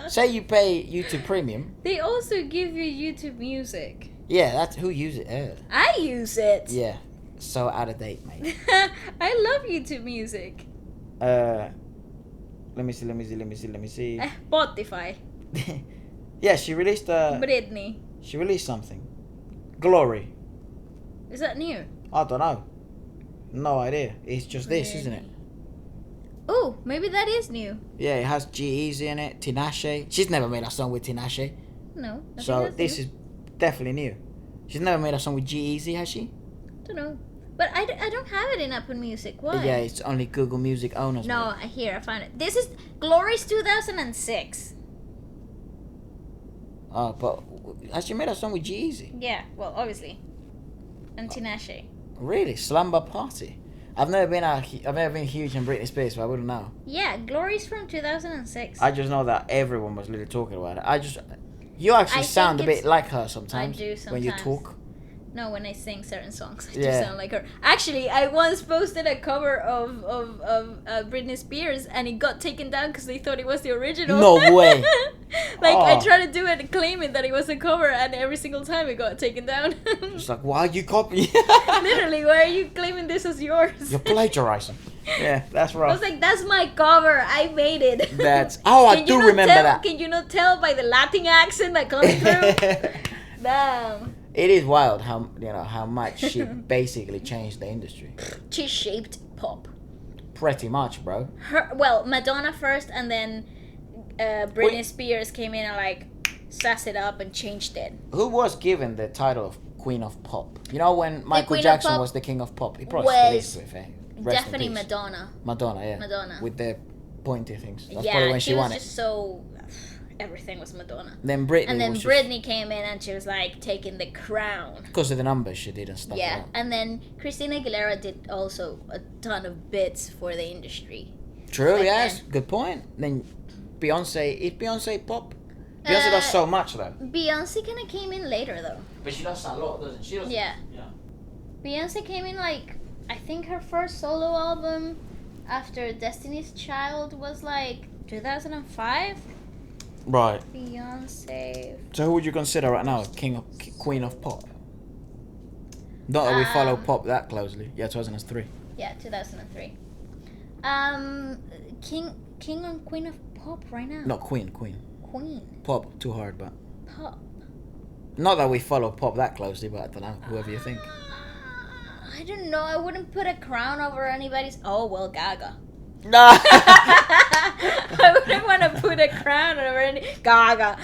Say you pay YouTube Premium. They also give you YouTube Music. Yeah, that's who uses it. I use it. Yeah. so out of date, mate. I love YouTube music. Let me see. Spotify. Yeah, she released Britney. she released something. Glory. Is that new? I don't know. No idea. It's just this, isn't it? Oh, maybe that is new. Yeah, it has G-Eazy in it, Tinashe. She's never made a song with Tinashe. No. I So think this that's is definitely new. She's never made a song with G-Eazy, has she? new. Don't know. But I don't have it in Apple Music. Why? Yeah, it's only Google Music owners. No, I found it. This is Glory's 2006. Oh, but has she made a song with G-Eazy? Yeah, well, obviously. And Tinashe. Really? Slumber Party? I've never been huge in Britney Spears, so I wouldn't know. Yeah, Glory's from 2006. I just know that everyone was literally talking about it. You actually I sound a think bit like her sometimes. I do When you sometimes. talk. No, when I sing certain songs, I Yeah. do sound like her. Actually, I once posted a cover of Britney Spears, and it got taken down because they thought it was the original. No way. I Oh. tried to do it, claiming that it was a cover, and every single time it got taken down. It's like, why are you copying? Literally, why are you claiming this as yours? You're plagiarizing. Yeah, that's I right. was like, that's my cover. I made it. That's. Oh, I Can do you not remember tell, that. Can you not tell by the Latin accent that comes through? Damn. It is wild how much she basically changed the industry. She shaped pop. Pretty much, bro. Madonna first, and then Britney Spears came in and like sassed it up and changed it. Who was given the title of Queen of Pop? You know when Michael Queen of Jackson Pop was the King of Pop? He probably was still is, to be fair. Rest in Definitely peace. Madonna. Madonna, yeah. Madonna. With the pointy things. That's Yeah, probably when she was won it. just so. Everything was Madonna. Then Britney. And then was Britney came in and she was like taking the crown. because of the numbers she did and stuff. Yeah, Like and then Christina Aguilera did also a ton of bits for the industry. that. True, Like yes. then. Good point. Then Beyonce. Is Beyonce pop? Beyonce does so much though. Beyonce kind of came in later though. But she does a lot, doesn't she? Yeah. Beyonce came in like, I think her first solo album after Destiny's Child was like 2005. Right. Beyonce. So who would you consider right now Queen of Pop? Not that we follow pop that closely. Yeah, 2003. Yeah, 2003. King and Queen of Pop right now. Not Queen. Queen. Pop, too hard, but... Pop. Not that we follow pop that closely, but I don't know. Whoever you think. I don't know. I wouldn't put a crown over anybody's. Oh well, Gaga. No! I wouldn't want to put a crown over any Gaga.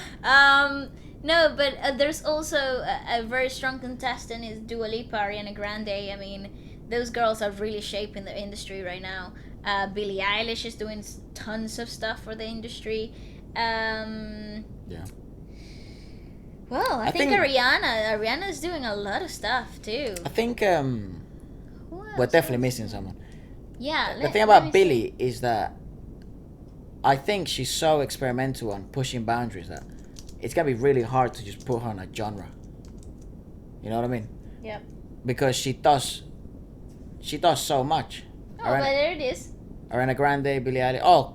No, but there's also a very strong contestant is Dua Lipa, Ariana Grande. I mean, those girls are really shaping the industry right now. Billie Eilish is doing tons of stuff for the industry. Yeah. Well, I think think- Ariana is doing a lot of stuff too. I think Who we're else? definitely missing someone. Yeah. The thing about Billie is that I think she's so experimental and pushing boundaries that it's gonna be really hard to just put her in a genre. You know what I mean? Yep. Because she does so much. Oh, but there it is. Ariana Grande, Billie Eilish. Oh,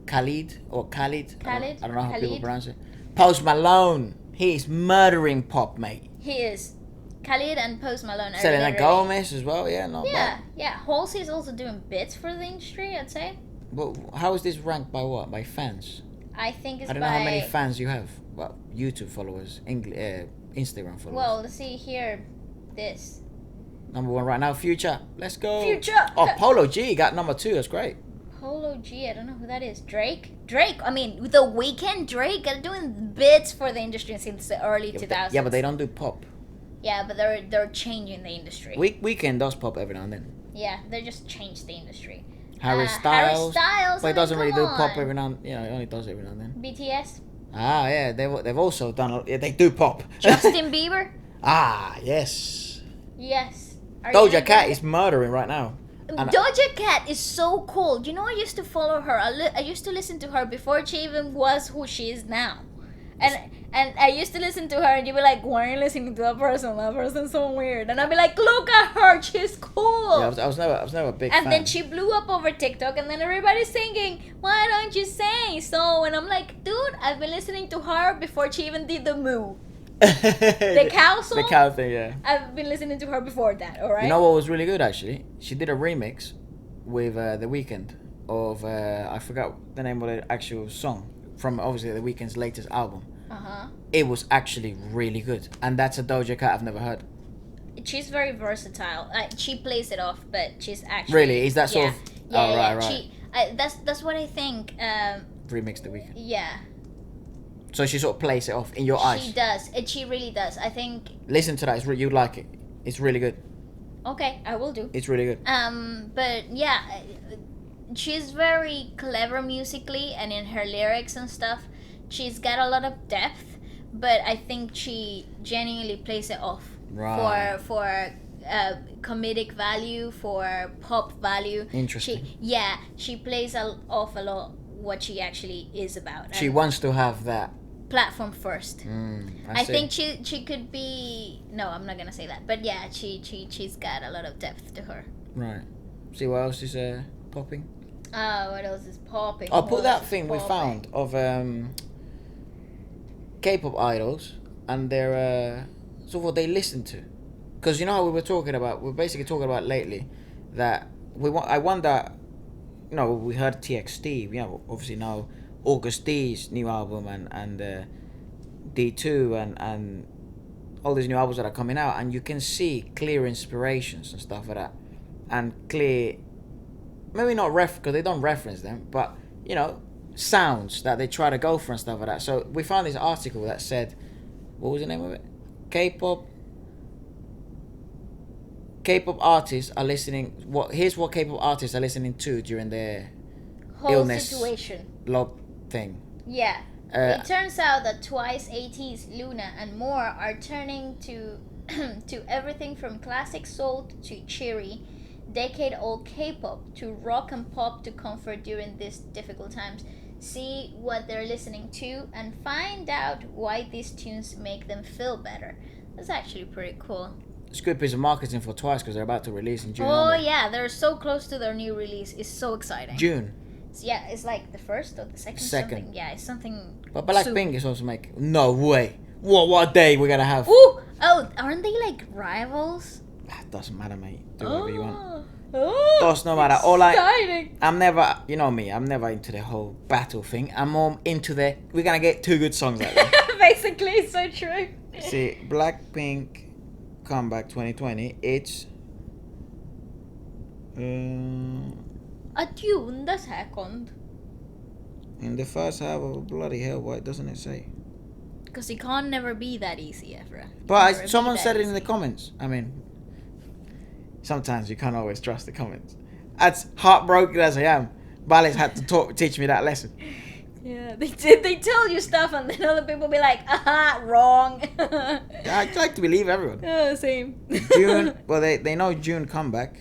Khalid. I don't know how people Khalid. pronounce it. Post Malone. He's murdering pop, mate. He is. Khalid and Post Malone are Selena literally- Gomez as well. Yeah, not Yeah, bad. yeah. Halsey's also doing bits for the industry, I'd say. But how is this ranked by what? By fans? I think it's I don't know how many fans you have. Well, YouTube followers, Instagram followers. Well, let's see here. This. Number one right now, Future. Let's go. Future. Oh, Polo G got number 2. That's great. Polo G, I don't know who that is. Drake? I mean, The Weeknd, Drake are doing bits for the industry since the early 2000s. Yeah, but they don't do pop. Yeah, but they're changing the industry. Weekend does pop every now and then. Yeah, they just changed the industry. Harry Harry Styles. Styles. But I he doesn't mean, really do come pop on. every now and he only does it every now and then. BTS. Ah, yeah, they've also done. Yeah, they do pop. Justin Bieber. Ah, yes. Yes. Doja Cat is murdering right now. And Doja Cat is so cool. You know, I used to follow her. I used to listen to her before she even was who she is now. And I used to listen to her, and you'd be like, "Why are you listening to that person? That person's so weird." And I'd be like, "Look at her, she's cool." Yeah, I was never a big and fan. then she blew up over TikTok, and then everybody's singing, "Why don't you say so?" And I'm like, "Dude, I've been listening to her before she even did the move." The cow song? The cow thing, yeah. I've been listening to her before that, alright? You know what was really good actually? She did a remix with The Weeknd of I forgot the name of the actual song from obviously The Weeknd's latest album. Uh-huh. It was actually really good, and that's a Doja Cat I've never heard. She's very versatile. She plays it off, but she's actually Really? Is that sort of? Yeah, Oh, yeah. right. That's what I think. Remix The Weeknd. Yeah. So she sort of plays it off in your eyes. She does. She really does. I think. Listen to that. You'd like it. It's really good. Okay, I will do. It's really good. But yeah, she's very clever musically, and in her lyrics and stuff, she's got a lot of depth. But I think she genuinely plays it off for comedic value, for pop value. Interesting. She plays off a lot what she actually is about. She wants to have that platform first. I think she could be. No, I'm not gonna say that. But yeah, she's got a lot of depth to her. Right. See what else is popping? What else is popping? I'll put that thing we found of K-pop idols and their sort of what they listen to, because you know how we're basically talking about lately that I wonder, you know, we heard TXT, you know, obviously now August D's new album and D2 and all these new albums that are coming out, and you can see clear inspirations and stuff like that, and clear, maybe not because they don't reference them, but you know, sounds that they try to go for and stuff like that. So we found this article that said, what was the name of it? K-pop artists are listening. Here's what K-pop artists are listening to during their whole illness situation. Log thing. Yeah. It turns out that Twice, ATEEZ, Luna, and more are turning to to everything from classic soul to cheery, decade-old K-pop to rock and pop to comfort during these difficult times. See what they're listening to and find out why these tunes make them feel better. That's actually pretty cool. It's a good piece of marketing for Twice because they're about to release in June. Oh yeah, they're so close to their new release. It's so exciting. June. So, yeah, it's like the first or the second. Something. Yeah, it's something. But Blackpink is also making. No way. What day we're gonna have? Ooh! Oh, aren't they like rivals? It doesn't matter, mate. Do whatever you want. Oh, Does no matter. Exciting. I'm never, you know me, I'm never into the whole battle thing. I'm more into we're gonna get 2 good songs out there. Basically, it's so true. See, Blackpink comeback 2020, it's A tune the second. in the first half of bloody hell, why doesn't it say? Because it can't never be that easy, Evra. But someone said it in the comments. I mean, sometimes you can't always trust the comments. As heartbroken as I am, Vales had to teach me that lesson. Yeah, they tell you stuff and then other people be like, aha, wrong. I like to believe everyone. Yeah, same. June, well, they know June comeback.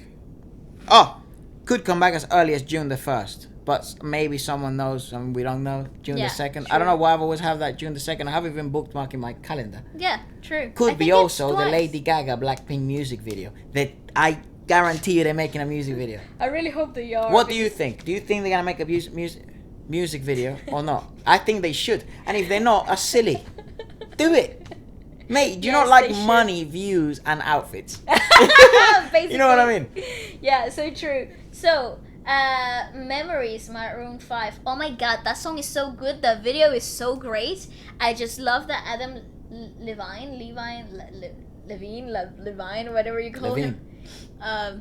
Oh, could come back as early as June the 1st. But maybe someone knows and we don't know. June the 2nd. True. I don't know why I've always have that June the 2nd. I haven't even bookmarked in my calendar. Yeah, true. Could I be think also it's the twice. Lady Gaga Blackpink music video. That I guarantee you they're making a music video. I really hope they are. What do you think? Do you think they're going to make a music video or not? I think they should. And if they're not, are silly. Do it. Mate, do you not like money, views, and outfits? You know what I mean? Yeah, so true. So, Memories, Maroon 5. Oh my god, that song is so good. The video is so great. I just love that Adam Levine, whatever you call him.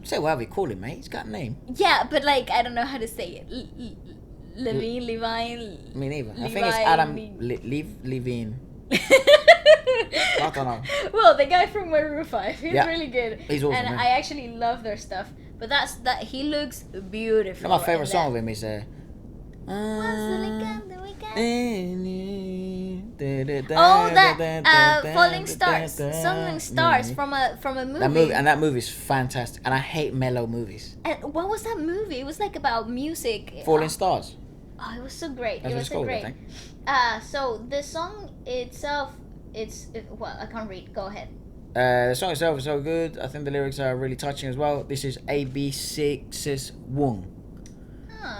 Say whatever you call him, mate. He's got a name. Yeah, but like, I don't know how to say it. Levine. Me neither. I think it's Adam Levine. I don't know. Well, the guy from Maroon 5, he's really good. He's awesome. And I actually love their stuff. But that he looks beautiful. My favorite song of him is Falling Stars. Something Stars from a movie. That movie is fantastic. And I hate mellow movies. And what was that movie? It was like about music. Falling Stars. Oh, it was so great. That's it was so called, great. I think. So the song itself, well, I can't read. Go ahead. The song itself is so good. I think the lyrics are really touching as well. This is AB6's Wong.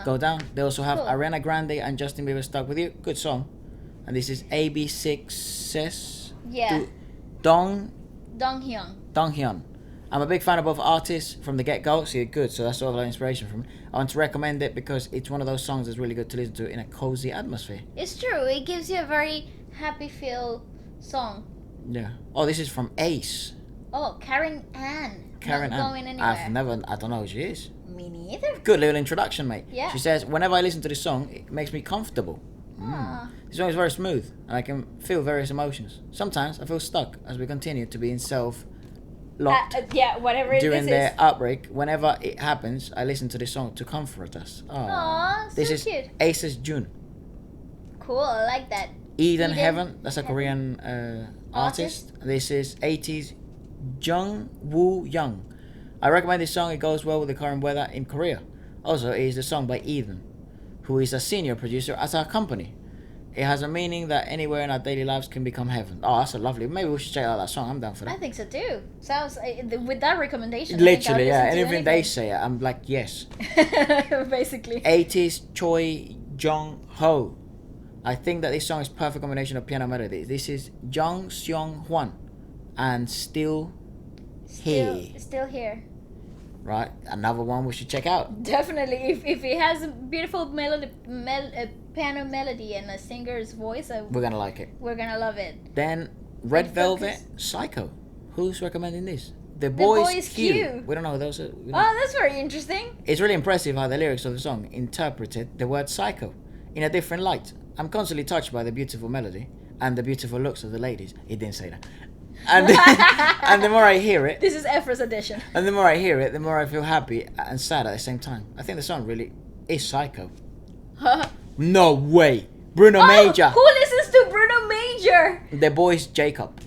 Go down. They also have Ariana Grande and Justin Bieber Stuck With You. Good song. And this is AB6's Yeah. Dong Donghyun. I'm a big fan of both artists from the get-go, so you're good, so that's sort of like inspiration from me. I want to recommend it because it's one of those songs that's really good to listen to in a cozy atmosphere. It's true. It gives you a very happy feel song. Yeah. Oh, this is from Ace. Oh, Karen Ann. Karen Not Ann. going anywhere. I don't know who she is. Me neither. Good little introduction, mate. Yeah. She says, whenever I listen to this song, it makes me comfortable. This song is very smooth, and I can feel various emotions. Sometimes I feel stuck as we continue to be in self-locked. Yeah, whatever it During is. the outbreak, whenever it happens, I listen to this song to comfort us. Aw, so this is cute. Ace's June. Cool, I like that. Eden Eden Heaven, that's a Heaven. Korean artist. This is 80s Jung Woo Young. I recommend this song, it goes well with the current weather in Korea. Also, it is the song by Eden, who is a senior producer at our company. It has a meaning that anywhere in our daily lives can become heaven. Oh, that's a lovely. Maybe we should check out that song. I'm down for I that. think so too. Sounds with that recommendation. I think Literally, I'll yeah. listen to Anything they say, I'm like, yes. Basically. 80s Choi Jong Ho. I think that this song is perfect combination of piano melody. This is Jung Seong Hwan and Still Here. Still here. Right, another one we should check out. Definitely, if it has a beautiful piano melody and a singer's voice, We're gonna like it. we're gonna love it. Then Red Focus. Velvet Psycho. Who's recommending this? The Boys Boys Q. Q. We don't know who those are. Oh, that's very interesting. It's really impressive how the lyrics of the song interpreted the word psycho in a different light. I'm constantly touched by the beautiful melody and the beautiful looks of the ladies. He didn't say that. And, and the more I hear it, This is Efra's edition. and the more I hear it, the more I feel happy and sad at the same time. I think the song really is psycho. No way. Bruno Major. Who listens to Bruno Major? The Boys Jacob.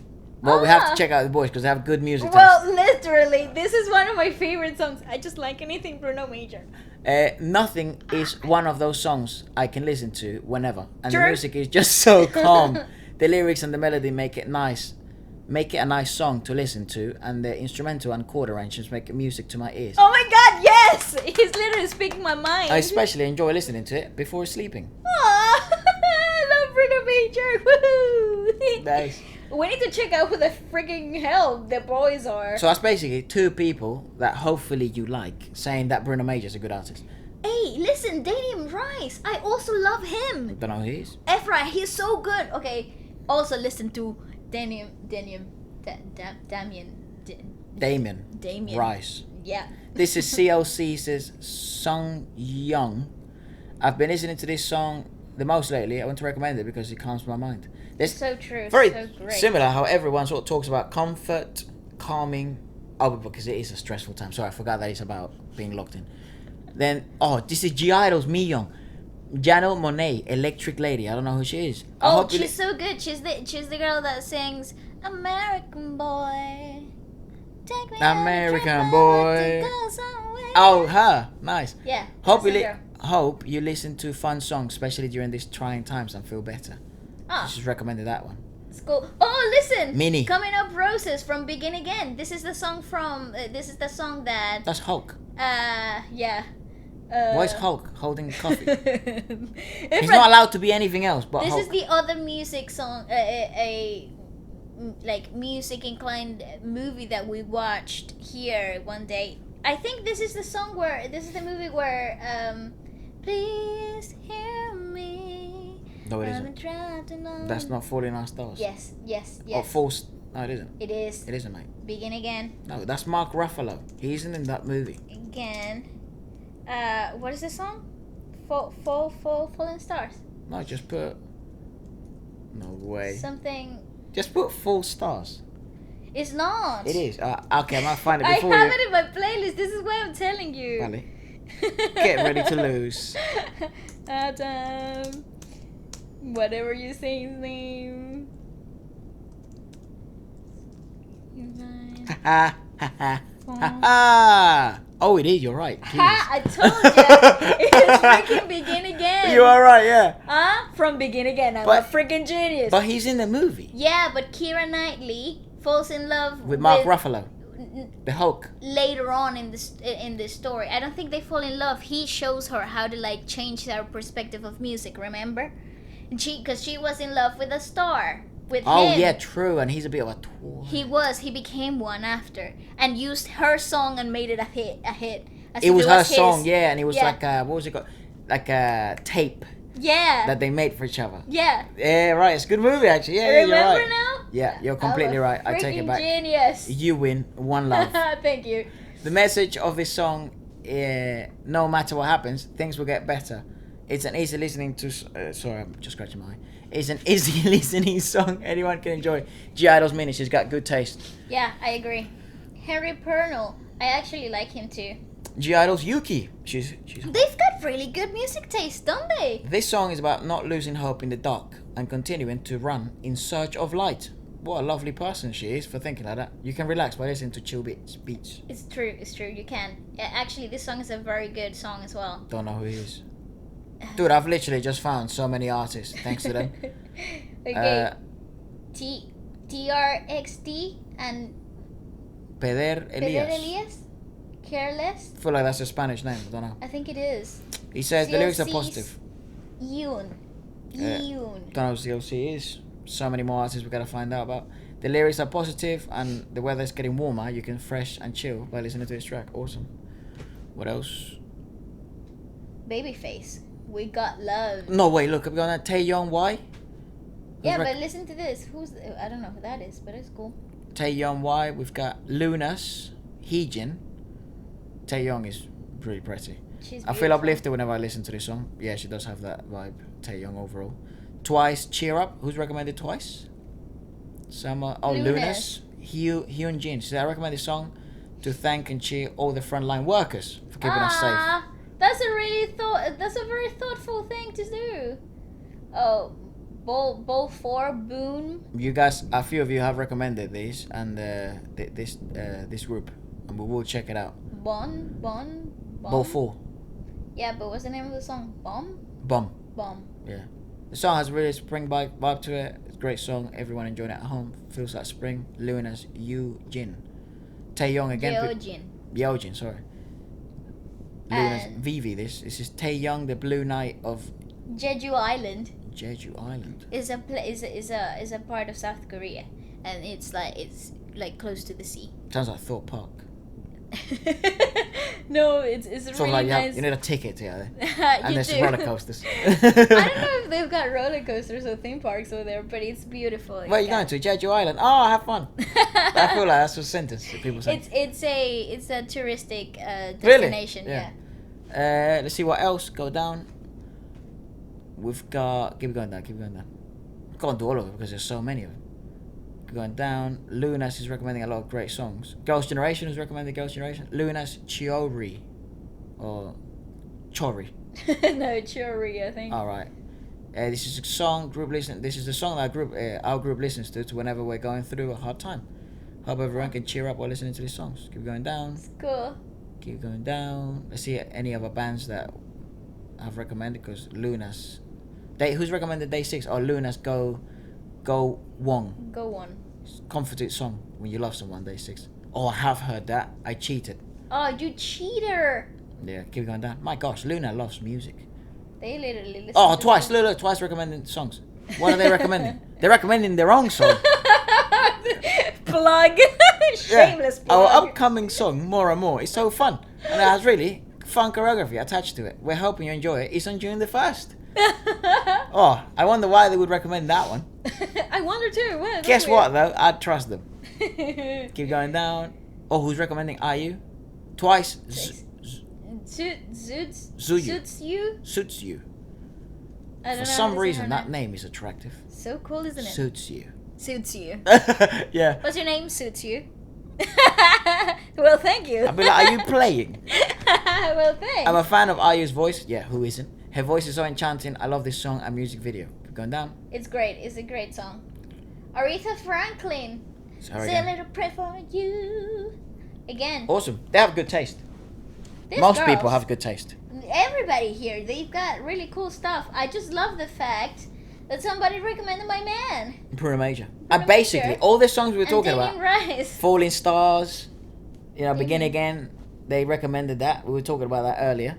Well, we have Ah. to check out the boys because they have good music taste. Well, literally, this is one of my favorite songs. I just like anything Bruno Major. Nothing is one of those songs I can listen to whenever, and True. the music is just so calm. The lyrics and the melody make it nice, make it a nice song to listen to, and the instrumental and chord arrangements make music to my ears. Oh my god, yes! He's literally speaking my mind. I especially enjoy listening to it before sleeping. Aw, I love Bruno Major. Woohoo! Nice. We need to check out who the freaking hell the boys are. So that's basically two people that hopefully you like saying that Bruno Major is a good artist. Hey, listen, Daniel Rice. I also love him. Don't know who he is. Efra, he's so good. Okay, also listen to Damien. Rice. Yeah. This is CLC's Sung Young. I've been listening to this song the most lately. I want to recommend it because it calms my mind. There's So true. very so great. similar how everyone sort of talks about comfort, calming. Oh, but because it is a stressful time. Sorry, I forgot that it's about being locked in. Then, this is G-Idol's Miyoung. Janelle Monáe, Electric Lady. I don't know who she is. I Oh, hope you she's so good. She's the girl that sings American Boy. Take me on a American trip, I Boy. want to go somewhere. Oh, her. Nice. Yeah. Hope that's you, the girl. hope you listen to fun songs, especially during these trying times, and feel better. Ah, She's recommended that one. it's cool. Oh, listen. Mini. Coming Up Roses from Begin Again. This is the song from. This is the song that. That's Hulk. Yeah. Why is Hulk holding coffee? He's He's not allowed to be anything else but This Hulk. is the other music song, like music inclined movie that we watched here one day. I think this is the song where this is the movie where please hear me. No, it I'm isn't. trapped in all- That's not Falling Our Stars. Yes, yes, Or yes. False. No, it isn't. It is. It isn't, mate. Begin Again. No, that's Mark Ruffalo. He isn't in that movie. Again. What is the song? Falling Stars. No, just put. No way. Something. Just put Full Stars. It's not. It is. Okay, I might find it I before have you. it in my playlist. This is why I'm telling you. Vale. Get ready to lose. Adam. Whatever you say his name. Ha ha ha ha ha ha. Oh, it is. You're right. Ha! I Jesus. told you. It's freaking Begin Again. You are right. Yeah. Huh? From Begin Again. I'm But- a freaking genius. But he's in the movie Yeah, but Keira Knightley falls in love with Mark Ruffalo, the Hulk. later on in this story. I don't think they fall in love. He shows her how to change her perspective of music. Remember? And because she was in love with a star, with Oh him. yeah, true. And he's a bit of a tour. He became one after and used her song and made it a hit. As It if was her his. song, yeah, and it was Yeah. like what was it called? Like a tape Yeah. that they made for each other. Yeah. Yeah, right. It's a good movie actually. Yeah, you're Remember right. now? Yeah, you're completely right. I take it Freaking back. Genius. You win. One love. Thank you. The message of this song, no matter what happens, things will get better. It's an easy listening to. Sorry, I'm just scratching my eye. It's an easy listening song anyone can enjoy. G-Idol's Mini, she's got good taste. Yeah, I agree. Harry Pernell, I actually like him too. G-Idol's Yuki, she's. They've got really good music taste, don't they? This song is about not losing hope in the dark and continuing to run in search of light. What a lovely person she is for thinking like that. You can relax by listening to chill beats. It's true, you can. Actually, this song is a very good song as well. Don't know who he is. Dude, I've literally just found so many artists thanks to them. Okay. TRXD and Peder Peder Elias. Elias? Careless? I feel like that's a Spanish name, I don't know. I think it is. He says the lyrics are CLC's positive. Yoon. Don't know who CLC is. So many more artists we gotta find out about. The lyrics are positive and the weather's getting warmer. You can fresh and chill by listening to this track. Awesome. What else? Babyface. We got love. No, wait, look, I'm gonna Taeyong Y. Yeah, but listen to this. I don't know who that is, but it's cool. Taeyong Y. We've got Lunas, Heejin. Taeyong is really pretty. She's I feel beautiful. uplifted whenever I listen to this song. Yeah, she does have that vibe. Taeyong overall. Twice, Cheer Up. Who's recommended Twice? Summer. Oh, Lunas. Hyun Jin. So I recommend this song to thank and cheer all the frontline workers for keeping us safe. That's a very thoughtful thing to do. Oh, Bowl 4 Boon. You guys, a few of you have recommended these and this group, and we will check it out. Bon. Bowl 4. Yeah, but what's the name of the song? Bomb. Bomb. Yeah. The song has a really spring vibe to it. It's a great song. Everyone enjoying it at home. Feels like spring. Lunas Yu Jin. Taeyong again. Yeojin, sorry. Lunas Vivi. This is Taeyong, the Blue Knight of Jeju Island. Jeju Island. Is a part of South Korea, and it's like close to the sea. Sounds like Thorpe Park. No, it's Sort really of like nice. you need a ticket to get there. And You there's do. roller coasters. I don't know if they've got roller coasters or theme parks over there, but it's beautiful. Where are you going to? Jeju Island. Oh, have fun. I feel like that's a sentence that people say. It's a touristic destination. Really? Yeah. Let's see what else. Go down. We've got. Keep going down. Can't do all of it because there's so many of them. Keep going down. Lunas is recommending a lot of great songs. Girls' Generation is recommending Girls' Generation. Lunas Chiori. Or Chori. No, Churi, I think. Alright. This is a song group listen. This is the song that our group listens to whenever we're going through a hard time. Hope everyone can cheer up while listening to these songs. Keep going down. It's cool. Keep going down. Let's see any other bands that I've recommended because Lunas. Who's recommended Day 6? Oh, Lunas Go Wong. Go on. Comforted song when you love someone. Day 6. Oh, I have heard that. I cheated. Oh, you cheater! Yeah, keep going down. My gosh, Luna loves music. They literally listen. Oh, to Twice. them. Look, Twice recommending songs. What are they recommending? They're recommending their own song. Plug. Shameless plug. Our upcoming song, More and More, is so fun. And it has really fun choreography attached to it. We're hoping you enjoy it. It's on June the 1st. Oh, I wonder why they would recommend that one. I wonder too. What? Guess what, though? I'd trust them. Keep going down. Oh, who's recommending IU? Twice. Suits you? Suits you. I don't know For how some to say reason, her that name. name is attractive. So cool, isn't it? Suits you. Suits you. Yeah. What's your name? Suits you. Well, thank you. I'd be like, are you playing? Well, thanks. I'm a fan of IU's voice. Yeah, who isn't? Her voice is so enchanting. I love this song and music video. Keep going down. It's great. It's a great song. Aretha Franklin. Sorry Say a again. little prayer for you. Again. Awesome. They have good taste. These Most girls, people have good taste. Everybody here, they've got really cool stuff. I just love the fact that somebody recommended my man. Bruno Major. Bruno And basically, Major. all the songs we were And talking Damien about, Rice. Falling Stars, Begin Mhm. Again, they recommended that. We were talking about that earlier.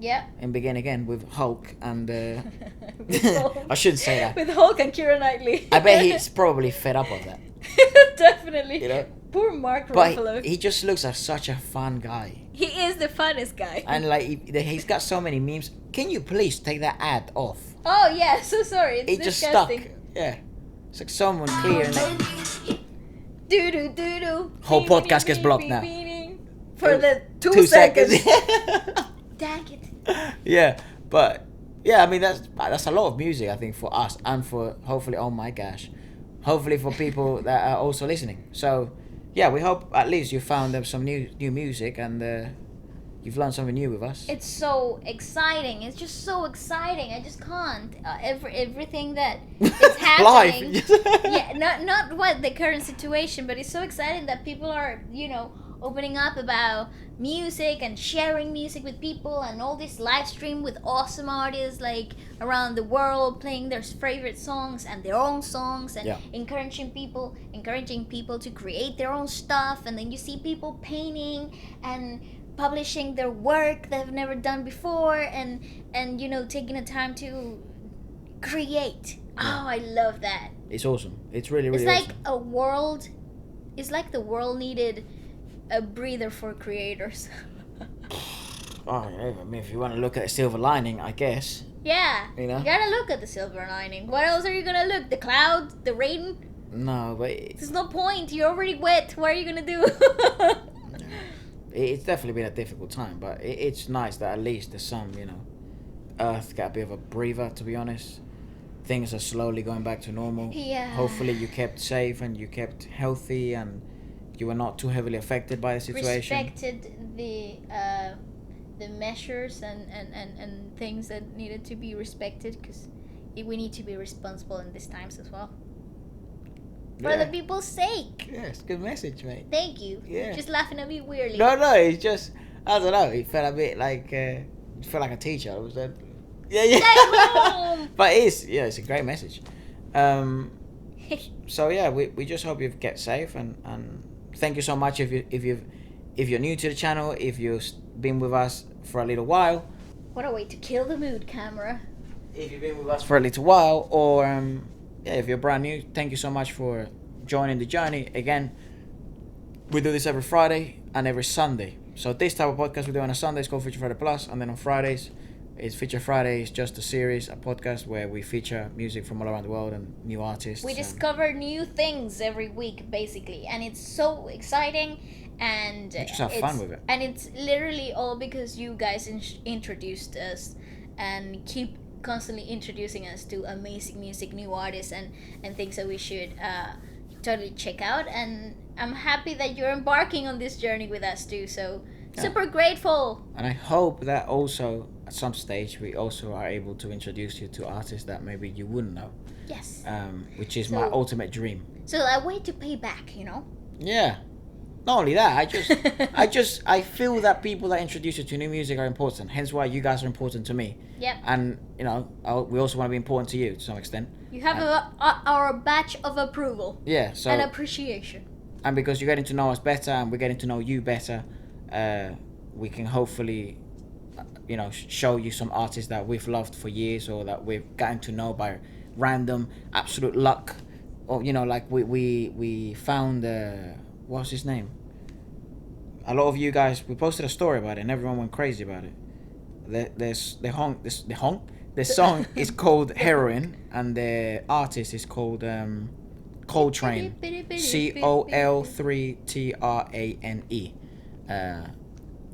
Yeah. and begin again with Hulk and With Hulk. I shouldn't say that. With Hulk and Keira Knightley. I bet he's probably fed up of that. Definitely. You know? Poor Mark But Ruffalo. he just looks like such a fun guy. He is the funnest guy. And like he's got so many memes. Can you please take that ad off? Oh yeah, so sorry. It's It just stuck. disgusting. Yeah. It's like someone clearing it. Do do do do. Whole podcast gets blocked now. For the 2 seconds. Dang it. Yeah, but yeah, I mean that's a lot of music I think for us and for hopefully oh my gosh, hopefully for people that are also listening. So yeah, we hope at least you found them some new music and you've learned something new with us. It's so exciting. It's just so exciting. I just can't. Everything that is happening. Life. Yeah, not what the current situation, but it's so exciting that people are, opening up about music and sharing music with people and all this live stream with awesome artists like around the world playing their favorite songs and their own songs and encouraging people to create their own stuff, and then you see people painting and publishing their work they've never done before and taking the time to create. Oh, I love that. It's awesome. It's really It's like awesome. it's like the world needed a breather for creators. Oh, yeah, I mean, if you want to look at a silver lining, I guess. Yeah. You know? You gotta look at the silver lining. What else are you gonna look? The clouds? The rain? No, but There's no point. You're already wet. What are you gonna do? it's definitely been a difficult time, but it's nice that at least there's some, Earth got a bit of a breather, to be honest. Things are slowly going back to normal. Yeah. Hopefully you kept safe and you kept healthy and you were not too heavily affected by the situation. Respected the measures and things that needed to be respected, because we need to be responsible in these times as well. For the people's sake. Yeah, it's a good message, mate. Thank you. Yeah. You're just laughing at me weirdly. No, it's just, I don't know, it felt a bit like, it felt like a teacher. It was like, yeah. But it's a great message. So yeah, we just hope you get safe and thank you so much if you're new to the channel, if you've been with us for a little while. What a way to kill the mood, camera. If you've been with us for a little while, or if you're brand new, thank you so much for joining the journey. Again, we do this every Friday and every Sunday. So this type of podcast we do on a Sunday is called Feature Friday Plus, and then on Fridays, it's Feature Friday. It's just a series, a podcast where we feature music from all around the world and new artists. We discover new things every week, basically, and it's so exciting. And we just have fun with it. And it's literally all because you guys introduced us and keep constantly introducing us to amazing music, new artists, and things that we should totally check out. And I'm happy that you're embarking on this journey with us too. So super grateful. And I hope that also at some stage we also are able to introduce you to artists that maybe you wouldn't know. Yes. Which is my ultimate dream. So a way to pay back, Yeah. Not only that, I feel that people that introduce you to new music are important. Hence why you guys are important to me. Yep. And we also want to be important to you to some extent. You have our badge of approval. Yeah. So. And appreciation. And because you're getting to know us better and we're getting to know you better, we can hopefully, show you some artists that we've loved for years or that we've gotten to know by random absolute luck, or like we found what's his name? A lot of you guys, we posted a story about it and everyone went crazy about it. The song is called Heroin and the artist is called Coltrane. COL3TRANE.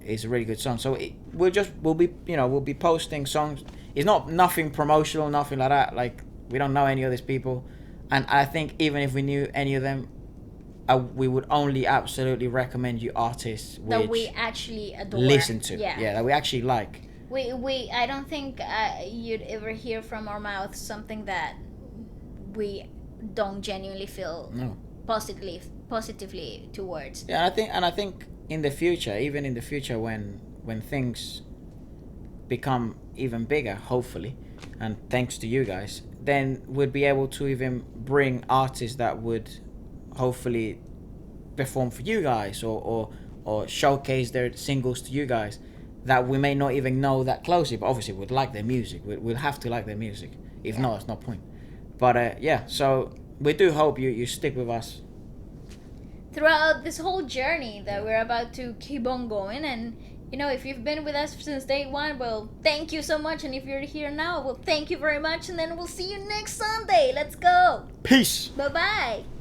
It's a really good song. So we'll be posting songs. It's nothing promotional, nothing like that. Like, we don't know any of these people, and I think even if we knew any of them, we would only absolutely recommend you artists that we actually adore, listen to, that we actually like. I don't think you'd ever hear from our mouth something that we don't genuinely feel positively towards. Yeah, I think in the future, when things become even bigger, hopefully, and thanks to you guys, then we'd be able to even bring artists that would hopefully perform for you guys or showcase their singles to you guys. that we may not even know that closely, but obviously we'd like their music. We'll have to like their music. If not, it's no point. But yeah, so we do hope you stick with us throughout this whole journey that we're about to keep on going. And you know, if you've been with us since day one, well, thank you so much. And if you're here now, well, thank you very much. And then we'll see you next Sunday. Let's go. Peace. Bye bye.